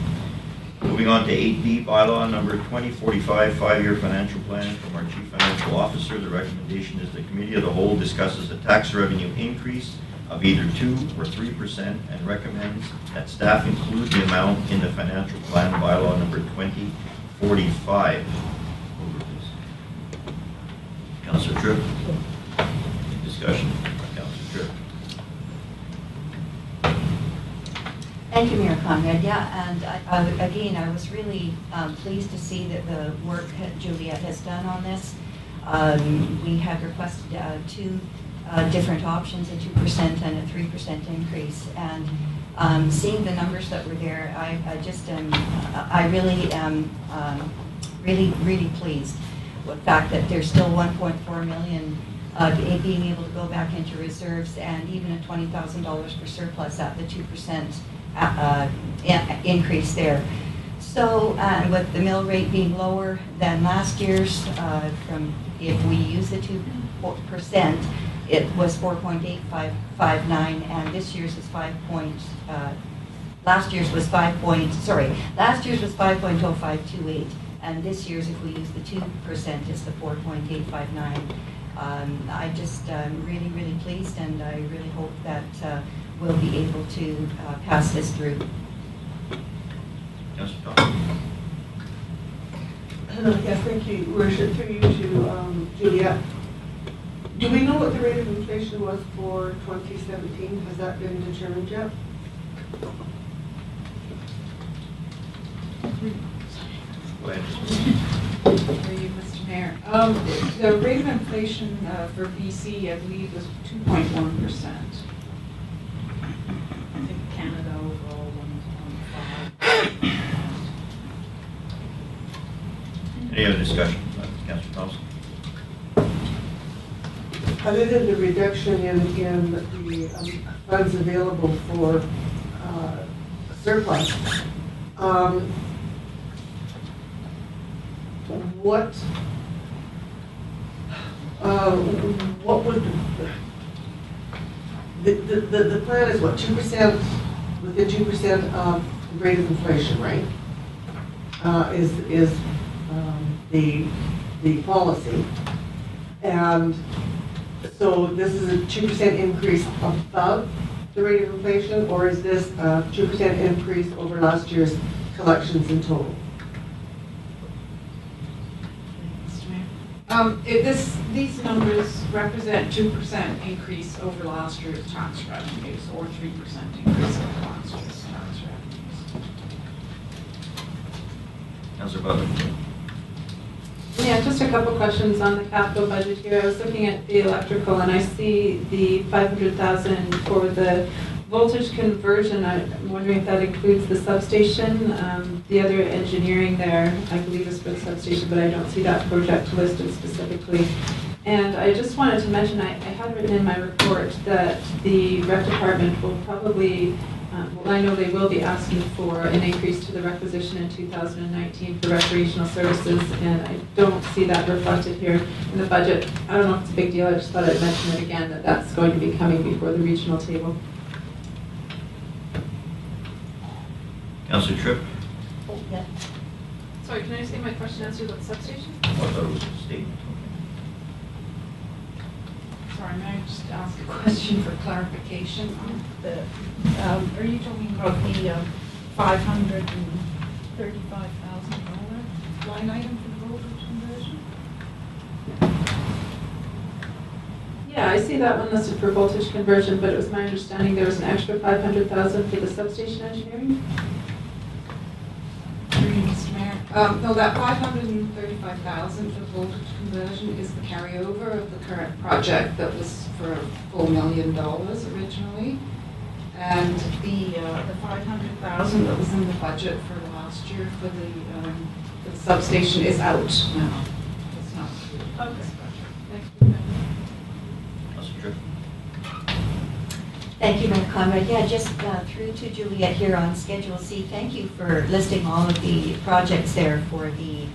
Moving on to 8B, Bylaw number 2045, 5-year financial plan from our Chief Financial Officer. The recommendation is the Committee of the Whole discusses a tax revenue increase of either 2 or 3% and recommends that staff include the amount in the financial plan. Bylaw number 2045. Over, please. Councillor Tripp. Discussion. Councillor Tripp. Thank you, Mayor Conrad. Yeah, and again, I was really pleased to see that the work that Juliet has done on this. We had requested 2 different options, a 2% and a 3% increase. And seeing the numbers that were there, I really am really pleased with the fact that there's still 1.4 million being able to go back into reserves, and even a $20,000 for surplus at the 2% increase there. So with the mill rate being lower than last year's, if we use the 2%, it was 4.8559, and this year's is last year's was 5.0528, and this year's, if we use the 2%, is the 4.859. I just really pleased, and I really hope that we'll be able to pass this through. Councillor Thompson. Yes, thank you, Worship. Through you to Juliet. Do we know what the rate of inflation was for 2017? Has that been determined yet? Go ahead. For you, Mr. Mayor. The rate of inflation for BC, I believe, was 2.1%. I think Canada overall 1.5. Any other discussion? Councillor Thompson. Other than the reduction in the funds available for surplus, what would the plan is what, 2%, within 2% of the rate of inflation, right? Is the policy, and so this is a 2% increase above the rate of inflation, or is this a 2% increase over last year's collections in total? These numbers represent 2% increase over last year's tax revenues, or 3% increase over last year's tax revenues. Councillor Butler. Yeah, just a couple questions on the capital budget here. I was looking at the electrical, and I see the 500,000 for the voltage conversion. I'm wondering if that includes the substation. The other engineering there, I believe, is for the substation, but I don't see that project listed specifically. And I just wanted to mention, I had written in my report that the rec department will probably, well, I know they will be asking for an increase to the requisition in 2019 for recreational services, and I don't see that reflected here in the budget. I don't know if it's a big deal, I just thought I'd mention it again, that that's going to be coming before the regional table. Councillor Tripp. Oh, yeah. Sorry, can I just get my question answered about the substation? Oh, I thought it was a statement. Sorry, may I just ask a question for clarification on the, are you talking about the $535,000 line item for the voltage conversion? see that one listed for voltage conversion, but it was my understanding there was an extra 500,000 for the substation engineering? Mr. Mayor? No, that 535,000 for voltage conversion is the carryover of the current project that was for $4 million originally. And the 500,000 that was in the budget for last year for the substation is out now. It's not included in this budget. Councillor Tripp. Thank you, Mayor Conrad. Yeah, just through to Juliet here on Schedule C. Thank you for listing all of the projects there for the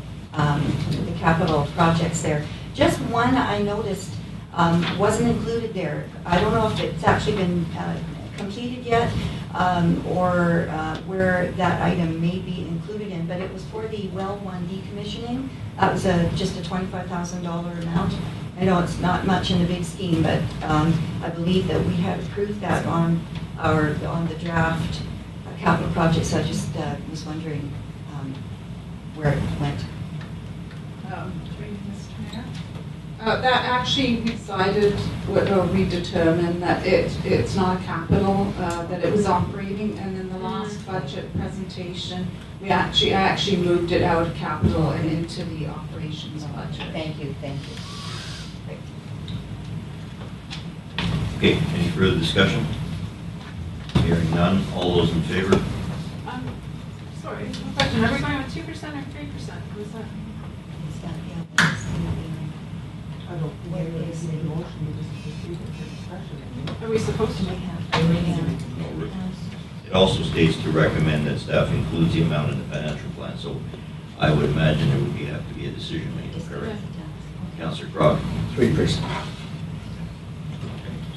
capital projects there. Just one I noticed wasn't included there. I don't know if it's actually been completed yet or where that item may be included in, but it was for the well one decommissioning. That was just a $25,000 amount. I know it's not much in the big scheme, but I believe that we had approved that on the draft capital projects. So I just was wondering where it went. Mr. Mayor? That actually we decided, or we determined that it's not a capital, that it was operating, and in the last budget presentation, I actually moved it out of capital and into the operations budget. Thank you. Okay, any further discussion? Hearing none, all those in favor? Sorry, one question. Are we going with 2% or 3%? What is that? I don't think there is any motion, you just proceed with discussion. Are we supposed to? It also states to recommend that staff includes the amount in the financial plan, so I would imagine there would have to be a decision made, correct? Councillor Crog? 3%.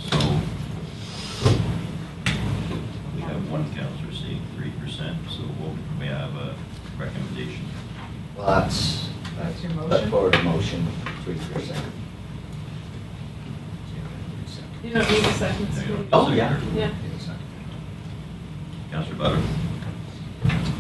So we have one councillor saying 3%, so what may I have a recommendation? Well, that's your motion? put forward a motion, 3%. You don't need a second. There you go. Oh, yeah. Yeah. Councillor Butter?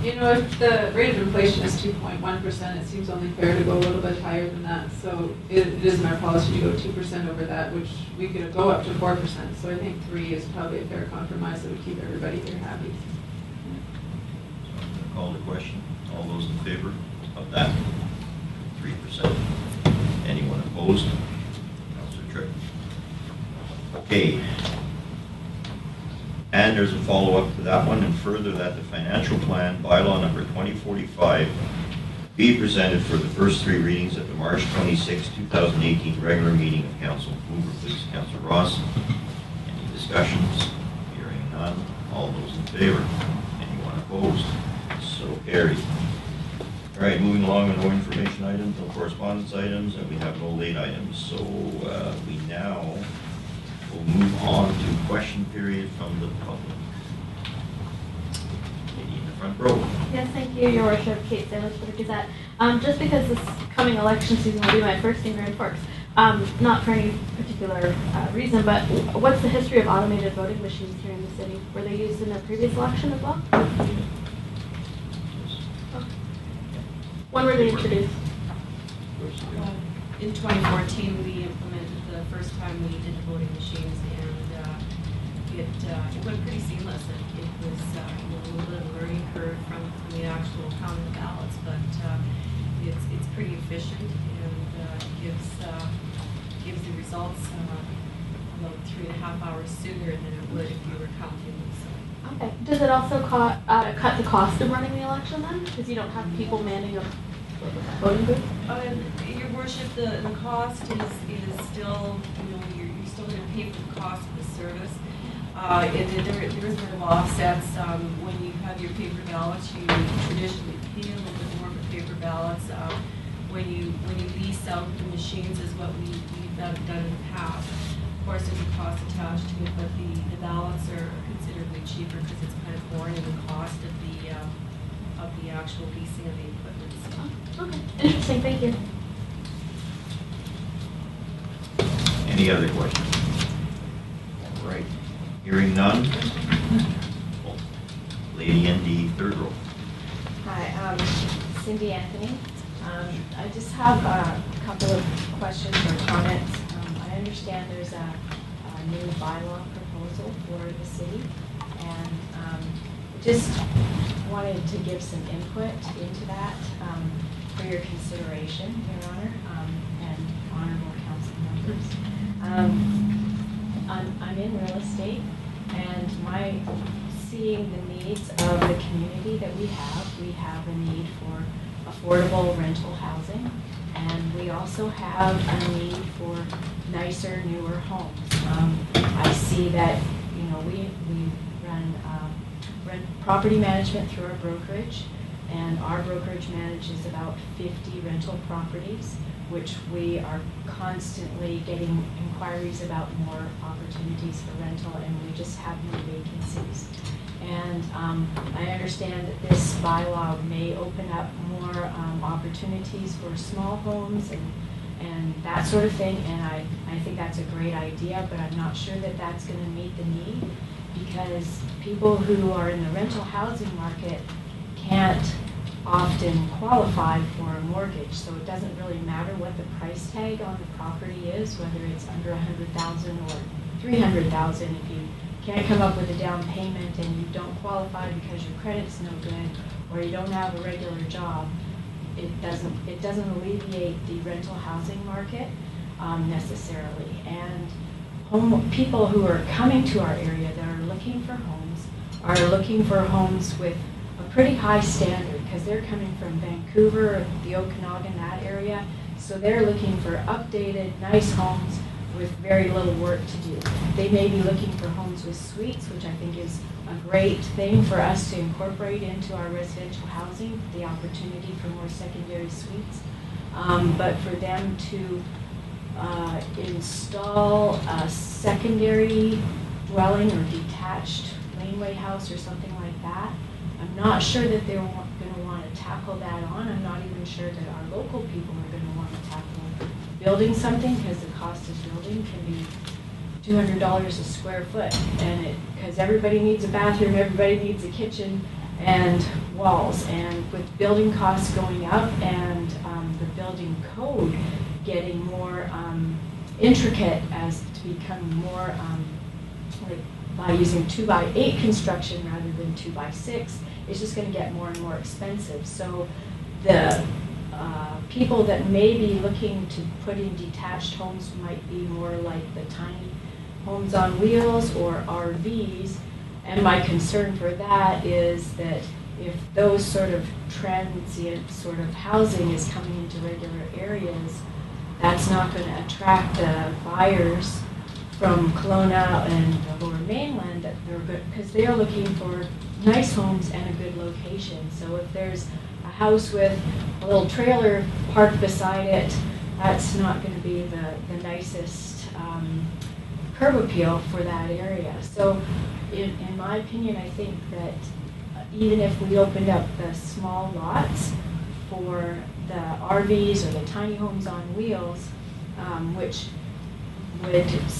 You know, if the rate of inflation is 2.1%, it seems only fair to go a little bit higher than that. So it isn't our policy to go 2% over that, which we could go up to 4%. So I think 3 is probably a fair compromise that would keep everybody here happy. So I'm going to call the question. All those in favor of that? 3%. Anyone opposed? Councillor Tripp. Okay. And there's a follow-up to that one, and further that the financial plan, bylaw number 2045, be presented for the first 3 readings at the March 26, 2018 regular meeting of council. Mover, please, Councillor Ross. Any discussions? Hearing none. All those in favor? Anyone opposed? So carried. All right, moving along with no information items, no correspondence items, and we have no late items. So we now will move on to question period from the public. Lady in the front row. Yes, thank you, Your Worship. Kate Salis for the Gazette. Just because this coming election season will be my first in Grand Forks, not for any particular reason, but what's the history of automated voting machines here in the city? Were they used in a previous election as well? When were they introduced? In 2014, we implemented the first time we did voting machines, and it went pretty seamless. It was a little bit of a learning curve from the actual counting of ballots, but it's pretty efficient and gives the results about 3.5 hours sooner than it would if you were counting them. So. Okay. Does it also cut the cost of running the election then? Because you don't have people manning a voting booth? Your Worship, the cost is still, you're still going to pay for the cost of the service. There is sort of offsets. When you have your paper ballots, you traditionally pay a little bit more for paper ballots. When you lease out the machines is what we've done in the past. Of course, there's a cost attached to it, but the ballots are considerably cheaper because it's kind of borne in the cost of the actual leasing of the equipment. So. Okay, interesting, thank you. Any other questions? All right. Hearing none. Lady in the third row. Hi, Cindy Anthony. I just have a couple of questions or comments. I understand there's a new bylaw proposal for the city, and just wanted to give some input into that for your consideration, Your Honor, and honorable council members. I'm in real estate, and seeing the needs of the community that we have a need for affordable rental housing, and we also have a need for nicer, newer homes. I see that, we run property management through our brokerage, and our brokerage manages about 50 rental properties, which we are constantly getting inquiries about more opportunities for rental, and we just have no vacancies. And I understand that this bylaw may open up more opportunities for small homes and that sort of thing, and I think that's a great idea, but I'm not sure that that's going to meet the need, because people who are in the rental housing market can't often qualify for a mortgage, so it doesn't really matter what the price tag on the property is, whether it's under $100,000 or $300,000. If you can't come up with a down payment and you don't qualify because your credit's no good or you don't have a regular job, it doesn't alleviate the rental housing market necessarily. And people who are coming to our area that are looking for homes are looking for homes with a pretty high standard, because they're coming from Vancouver, the Okanagan, that area, so they're looking for updated, nice homes with very little work to do. They may be looking for homes with suites, which I think is a great thing for us to incorporate into our residential housing, the opportunity for more secondary suites. But for them to install a secondary dwelling or detached laneway house or something like that, I'm not sure that they're going to want to tackle that on. I'm not even sure that our local people are going to want to tackle building something, because the cost of building can be $200 a square foot, and because everybody needs a bathroom, everybody needs a kitchen and walls, and with building costs going up and the building code getting more intricate as to become more like by using 2x8 construction rather than 2x6, it's just going to get more and more expensive. So the people that may be looking to put in detached homes might be more like the tiny homes on wheels or RVs. And my concern for that is that if those sort of transient sort of housing is coming into regular areas, that's not going to attract the buyers from Kelowna and the Lower Mainland that they're good, because they are looking for nice homes and a good location. So if there's a house with a little trailer parked beside it, that's not going to be the nicest curb appeal for that area. So in my opinion, I think that even if we opened up the small lots for the RVs or the tiny homes on wheels, which would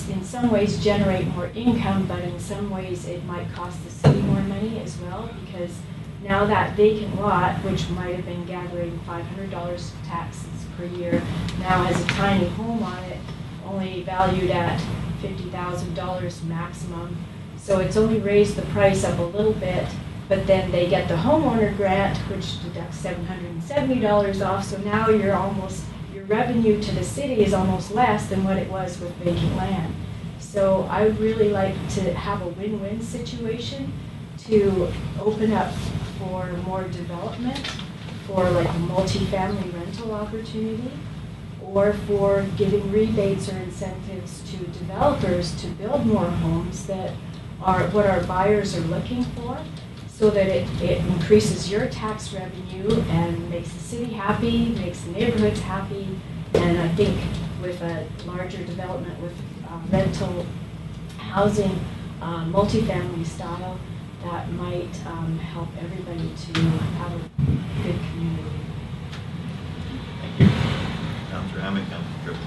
in some ways generate more income, but in some ways it might cost the city more money as well, because now that vacant lot, which might have been gathering $500 taxes per year, now has a tiny home on it, only valued at $50,000 maximum. So it's only raised the price up a little bit, but then they get the homeowner grant, which deducts $770 off, so now your revenue to the city is almost less than what it was with vacant land. So I would really like to have a win-win situation to open up for more development, for like a multi-family rental opportunity, or for giving rebates or incentives to developers to build more homes that are what our buyers are looking for, so that it increases your tax revenue and makes the city happy, makes the neighborhoods happy. And I think with a larger development with rental housing, multifamily style, that might help everybody to have a good community. Thank you. Councillor Hammond, Councillor Tripp.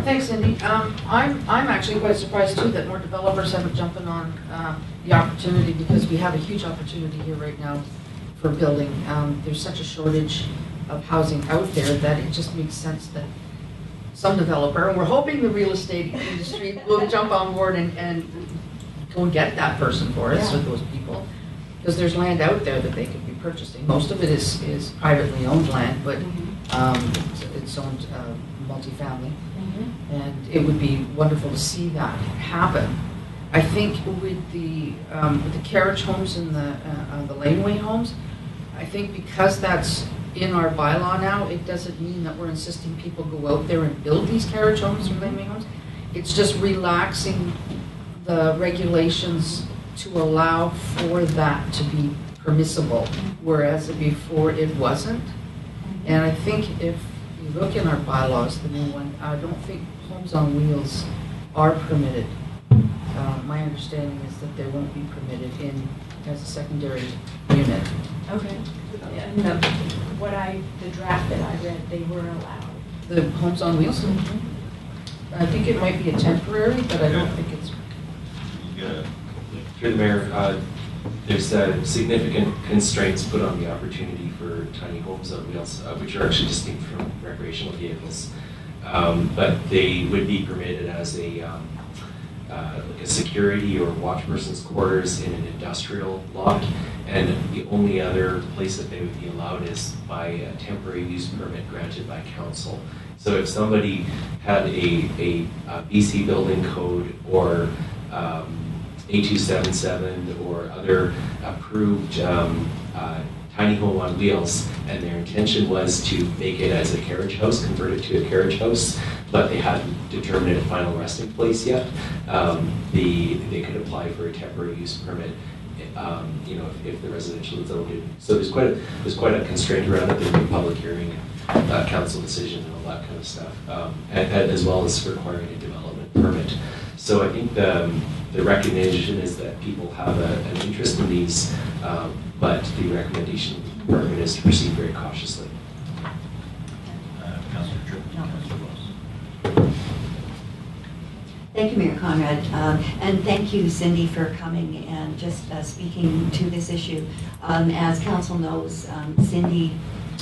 Thanks, Cindy. I'm actually quite surprised too that more developers haven't jumping on the opportunity, because we have a huge opportunity here right now for building. There's such a shortage of housing out there that it just makes sense that some developer, and we're hoping the real estate industry will jump on board and go and get that person for us, or those people. Because there's land out there that they could be purchasing. Most of it is privately owned land, but it's owned multifamily. And it would be wonderful to see that happen. I think with the carriage homes and the laneway homes, I think because that's in our bylaw now, it doesn't mean that we're insisting people go out there and build these carriage homes or laneway homes. It's just relaxing the regulations to allow for that to be permissible, whereas before it wasn't. And I think if you look in our bylaws, the new one, I don't think homes on wheels are permitted. My understanding is that they won't be permitted as a secondary unit. Okay. And the draft that I read, they were allowed. The homes on wheels? I think it might be a temporary, but I don't think it's. Through the mayor, there's significant constraints put on the opportunity for tiny homes on wheels, which are actually distinct from recreational vehicles. But they would be permitted as like a security or watch person's quarters in an industrial lot, and the only other place that they would be allowed is by a temporary use permit granted by council. So if somebody had a BC building code or A277 or other approved tiny home on wheels, and their intention was to make it as a carriage house, convert it to a carriage house, but they hadn't determined a final resting place yet, they could apply for a temporary use permit. If the residential is owned. So there's quite a constraint around it. There'll be a public hearing, council decision, and all that kind of stuff, as well as requiring a development permit. So I think the recognition is that people have an interest in these, but the recommendation of the department is to proceed very cautiously. Councillor Tripp. Thank you, Mayor Conrad, and thank you, Cindy, for coming and just speaking to this issue. As council knows, Cindy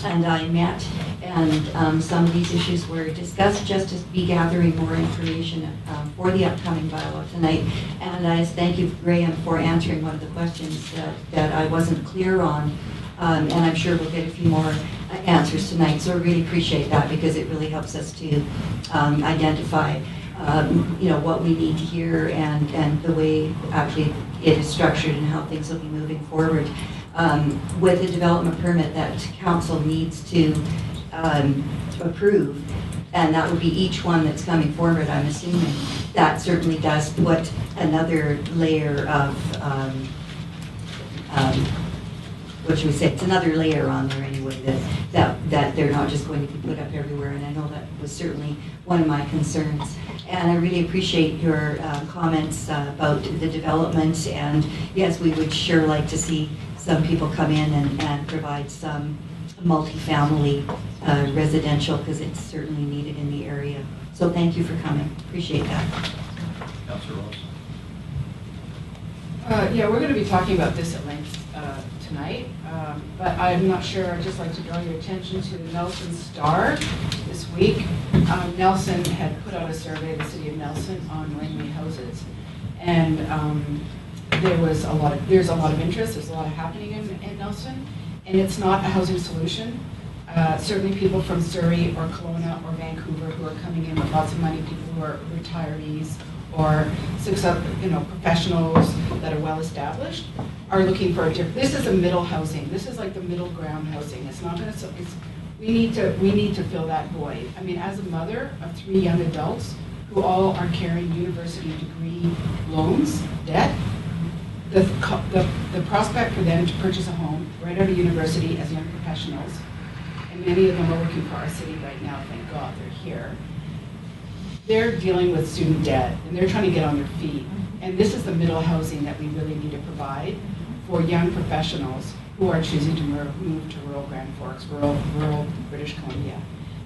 and I met, and some of these issues were discussed just to be gathering more information for the upcoming bylaw tonight. And I thank you, Graham, for answering one of the questions that I wasn't clear on. And I'm sure we'll get a few more answers tonight. So I really appreciate that, because it really helps us to identify what we need to hear and the way actually it is structured and how things will be moving forward. With a development permit that council needs to approve, and that would be each one that's coming forward, I'm assuming, that certainly does put another layer of, what should we say, it's another layer on there anyway, that they're not just going to be put up everywhere, and I know that was certainly one of my concerns. And I really appreciate your comments about the development, and yes, we would sure like to see some people come in and provide some multifamily residential, because it's certainly needed in the area. So thank you for coming, appreciate that. Councillor Ross. Yeah, we're going to be talking about this at length tonight, but I'm not sure. I'd just like to draw your attention to the Nelson Star this week. Nelson had put out a survey, the city of Nelson, on laneway houses, and there's a lot of interest. There's a lot of happening in Nelson, and it's not a housing solution. Certainly people from Surrey or Kelowna or Vancouver who are coming in with lots of money, people who are retirees or professionals that are well established, are looking for a different. This is a middle housing. This is like the middle ground housing. It's not going to. We need to fill that void. I mean, as a mother of 3 young adults who all are carrying university degree loans, debt, the prospect for them to purchase a home right out of university as young professionals, and many of them are working for our city right now. Thank God they're here. They're dealing with student debt, and they're trying to get on their feet. And this is the middle housing that we really need to provide for young professionals who are choosing to move to rural Grand Forks, rural British Columbia.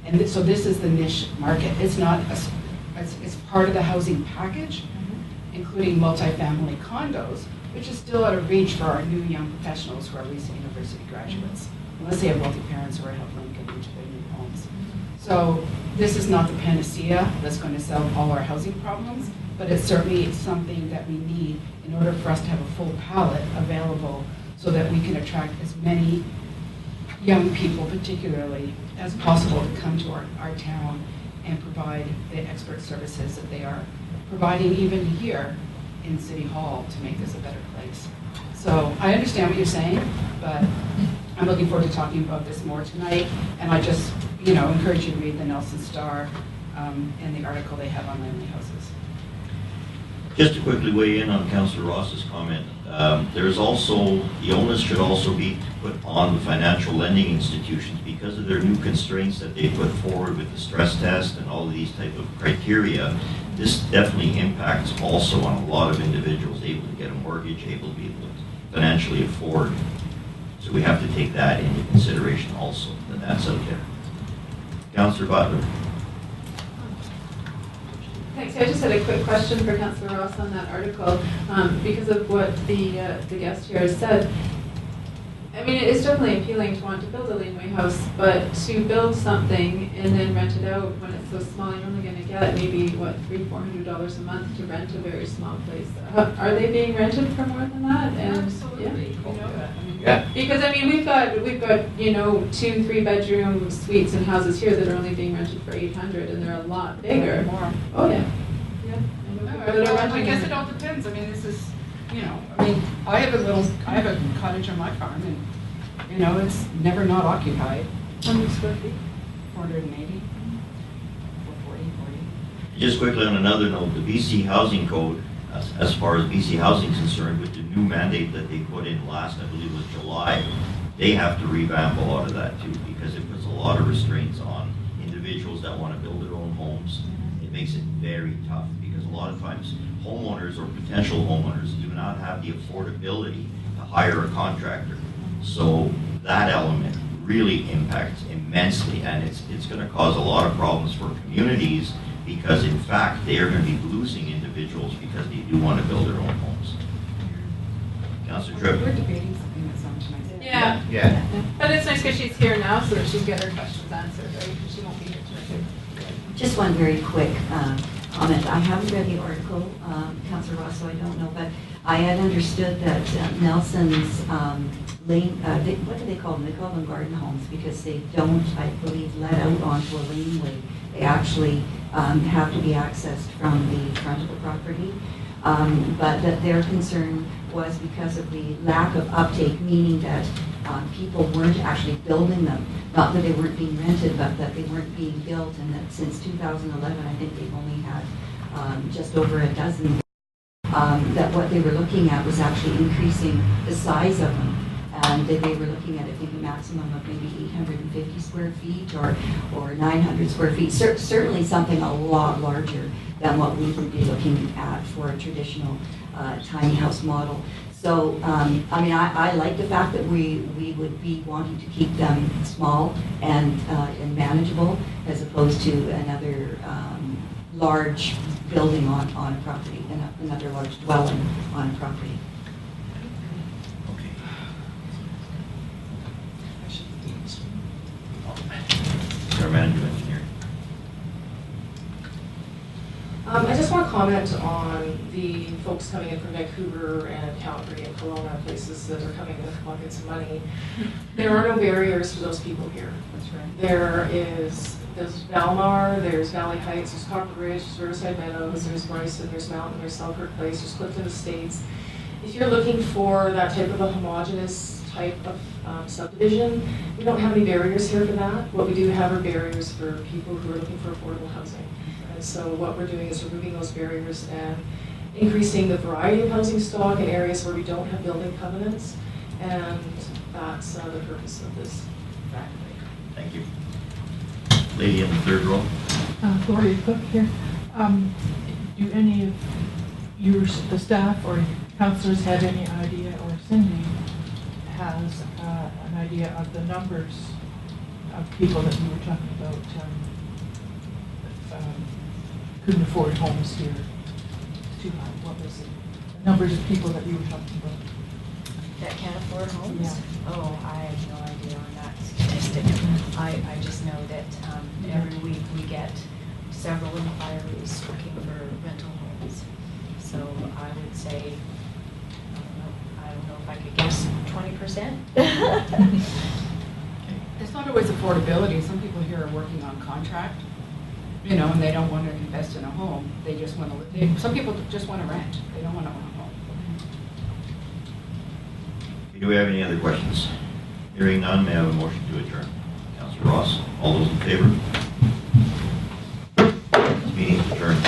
And so this is the niche market. It's not, it's part of the housing package, including multifamily condos, which is still out of reach for our new young professionals who are recent university graduates, unless they have wealthy parents who are helping them get into their new homes. So this is not the panacea that's going to solve all our housing problems, but it's certainly something that we need in order for us to have a full palette available so that we can attract as many young people particularly as possible to come to our town and provide the expert services that they are providing even here in City Hall to make this a better place. So I understand what you're saying, but I'm looking forward to talking about this more tonight. And I just, encourage you to read the Nelson Star and the article they have on Langley houses. Just to quickly weigh in on Councillor Ross's comment, there's also, the onus should also be put on the financial lending institutions because of their new constraints that they put forward with the stress test and all of these type of criteria. This definitely impacts also on a lot of individuals able to get a mortgage, able to be able to financially afford. So we have to take that into consideration also, that that's out there. Councillor Butler. Thanks. I just had a quick question for Councillor Ross on that article, because of what the guest here has said. I mean, it's definitely appealing to want to build a laneway house, but to build something and then rent it out when it's so small, you're only going to get maybe, what, $300-400 a month to rent a very small place. Are they being rented for more than that? And, Absolutely. Yeah. Because, I mean, we've got 2-3 bedroom suites and houses here that are only being rented for $800, and they're a lot bigger. More. Oh, yeah. I guess it all depends. I mean, this is, I have a cottage on my farm, and, it's never not occupied. How many square feet? 480. 440. Just quickly on another note, the BC Housing Code, as far as BC Housing is concerned, with the new mandate that they put in last, I believe it was July, they have to revamp a lot of that too, because it puts a lot of restraints on individuals that want to build their own homes. It makes it very tough, because a lot of times homeowners or potential homeowners do not have the affordability to hire a contractor. So that element really impacts immensely, and it's going to cause a lot of problems for communities, because in fact they are going to be losing individuals because they do want to build their own homes. Councillor Tripp. We're debating something that's on tonight. Yeah. Yeah. But it's nice because she's here now so that she can get her questions answered, right? Because she won't be here tonight. Just one very quick comment. I haven't read the article, Councillor Ross, so I don't know, but I had understood that Nelson's lane, what do they call them? They call them garden homes because they don't, I believe, let out onto a laneway. They actually have to be accessed from the front of the property. But that their concern was because of the lack of uptake, meaning that people weren't actually building them. Not that they weren't being rented, but that they weren't being built, and that since 2011, I think they've only had just over a dozen. That what they were looking at was actually increasing the size of them. And they were looking at, I think, a maximum of maybe 850 square feet or 900 square feet. Certainly something a lot larger than what we would be looking at for a traditional tiny house model. So, I like the fact that we would be wanting to keep them small and manageable, as opposed to another large building on a property, another large dwelling on a property. Our manager engineer. I just want to comment on the folks coming in from Vancouver and Calgary and Kelowna, places that are coming with buckets of money. There are no barriers for those people here. That's right. There's Valmar, there's Valley Heights, there's Copper Ridge, there's Riverside Meadows, there's Bryson, there's Mountain, there's Selkirk Place, there's Clifton Estates. If you're looking for that type of a homogeneous type of subdivision, we don't have any barriers here for that. What we do have are barriers for people who are looking for affordable housing. And so what we're doing is removing those barriers and increasing the variety of housing stock in areas where we don't have building covenants. And that's the purpose of this. Thank you. Lady in the third row. Gloria Cook here. Do any of the staff or councillors have any idea, or Cindy has an idea of the numbers of people that you were talking about couldn't afford homes here? It's too high. What was it? The numbers of people that you were talking about. That can't afford homes? Yeah. Oh, I have no idea on that statistic. I just know that every week we get several inquiries looking for rental homes. So I would say, I don't know if I could guess 20%. It's not always affordability. Some people here are working on contract, you know, and they don't want to invest in a home. They just want to, some people just want to rent. They don't want to own a home. Do we have any other questions? Hearing none, may I have a motion to adjourn? Councillor Ross, all those in favor? This meeting is adjourned.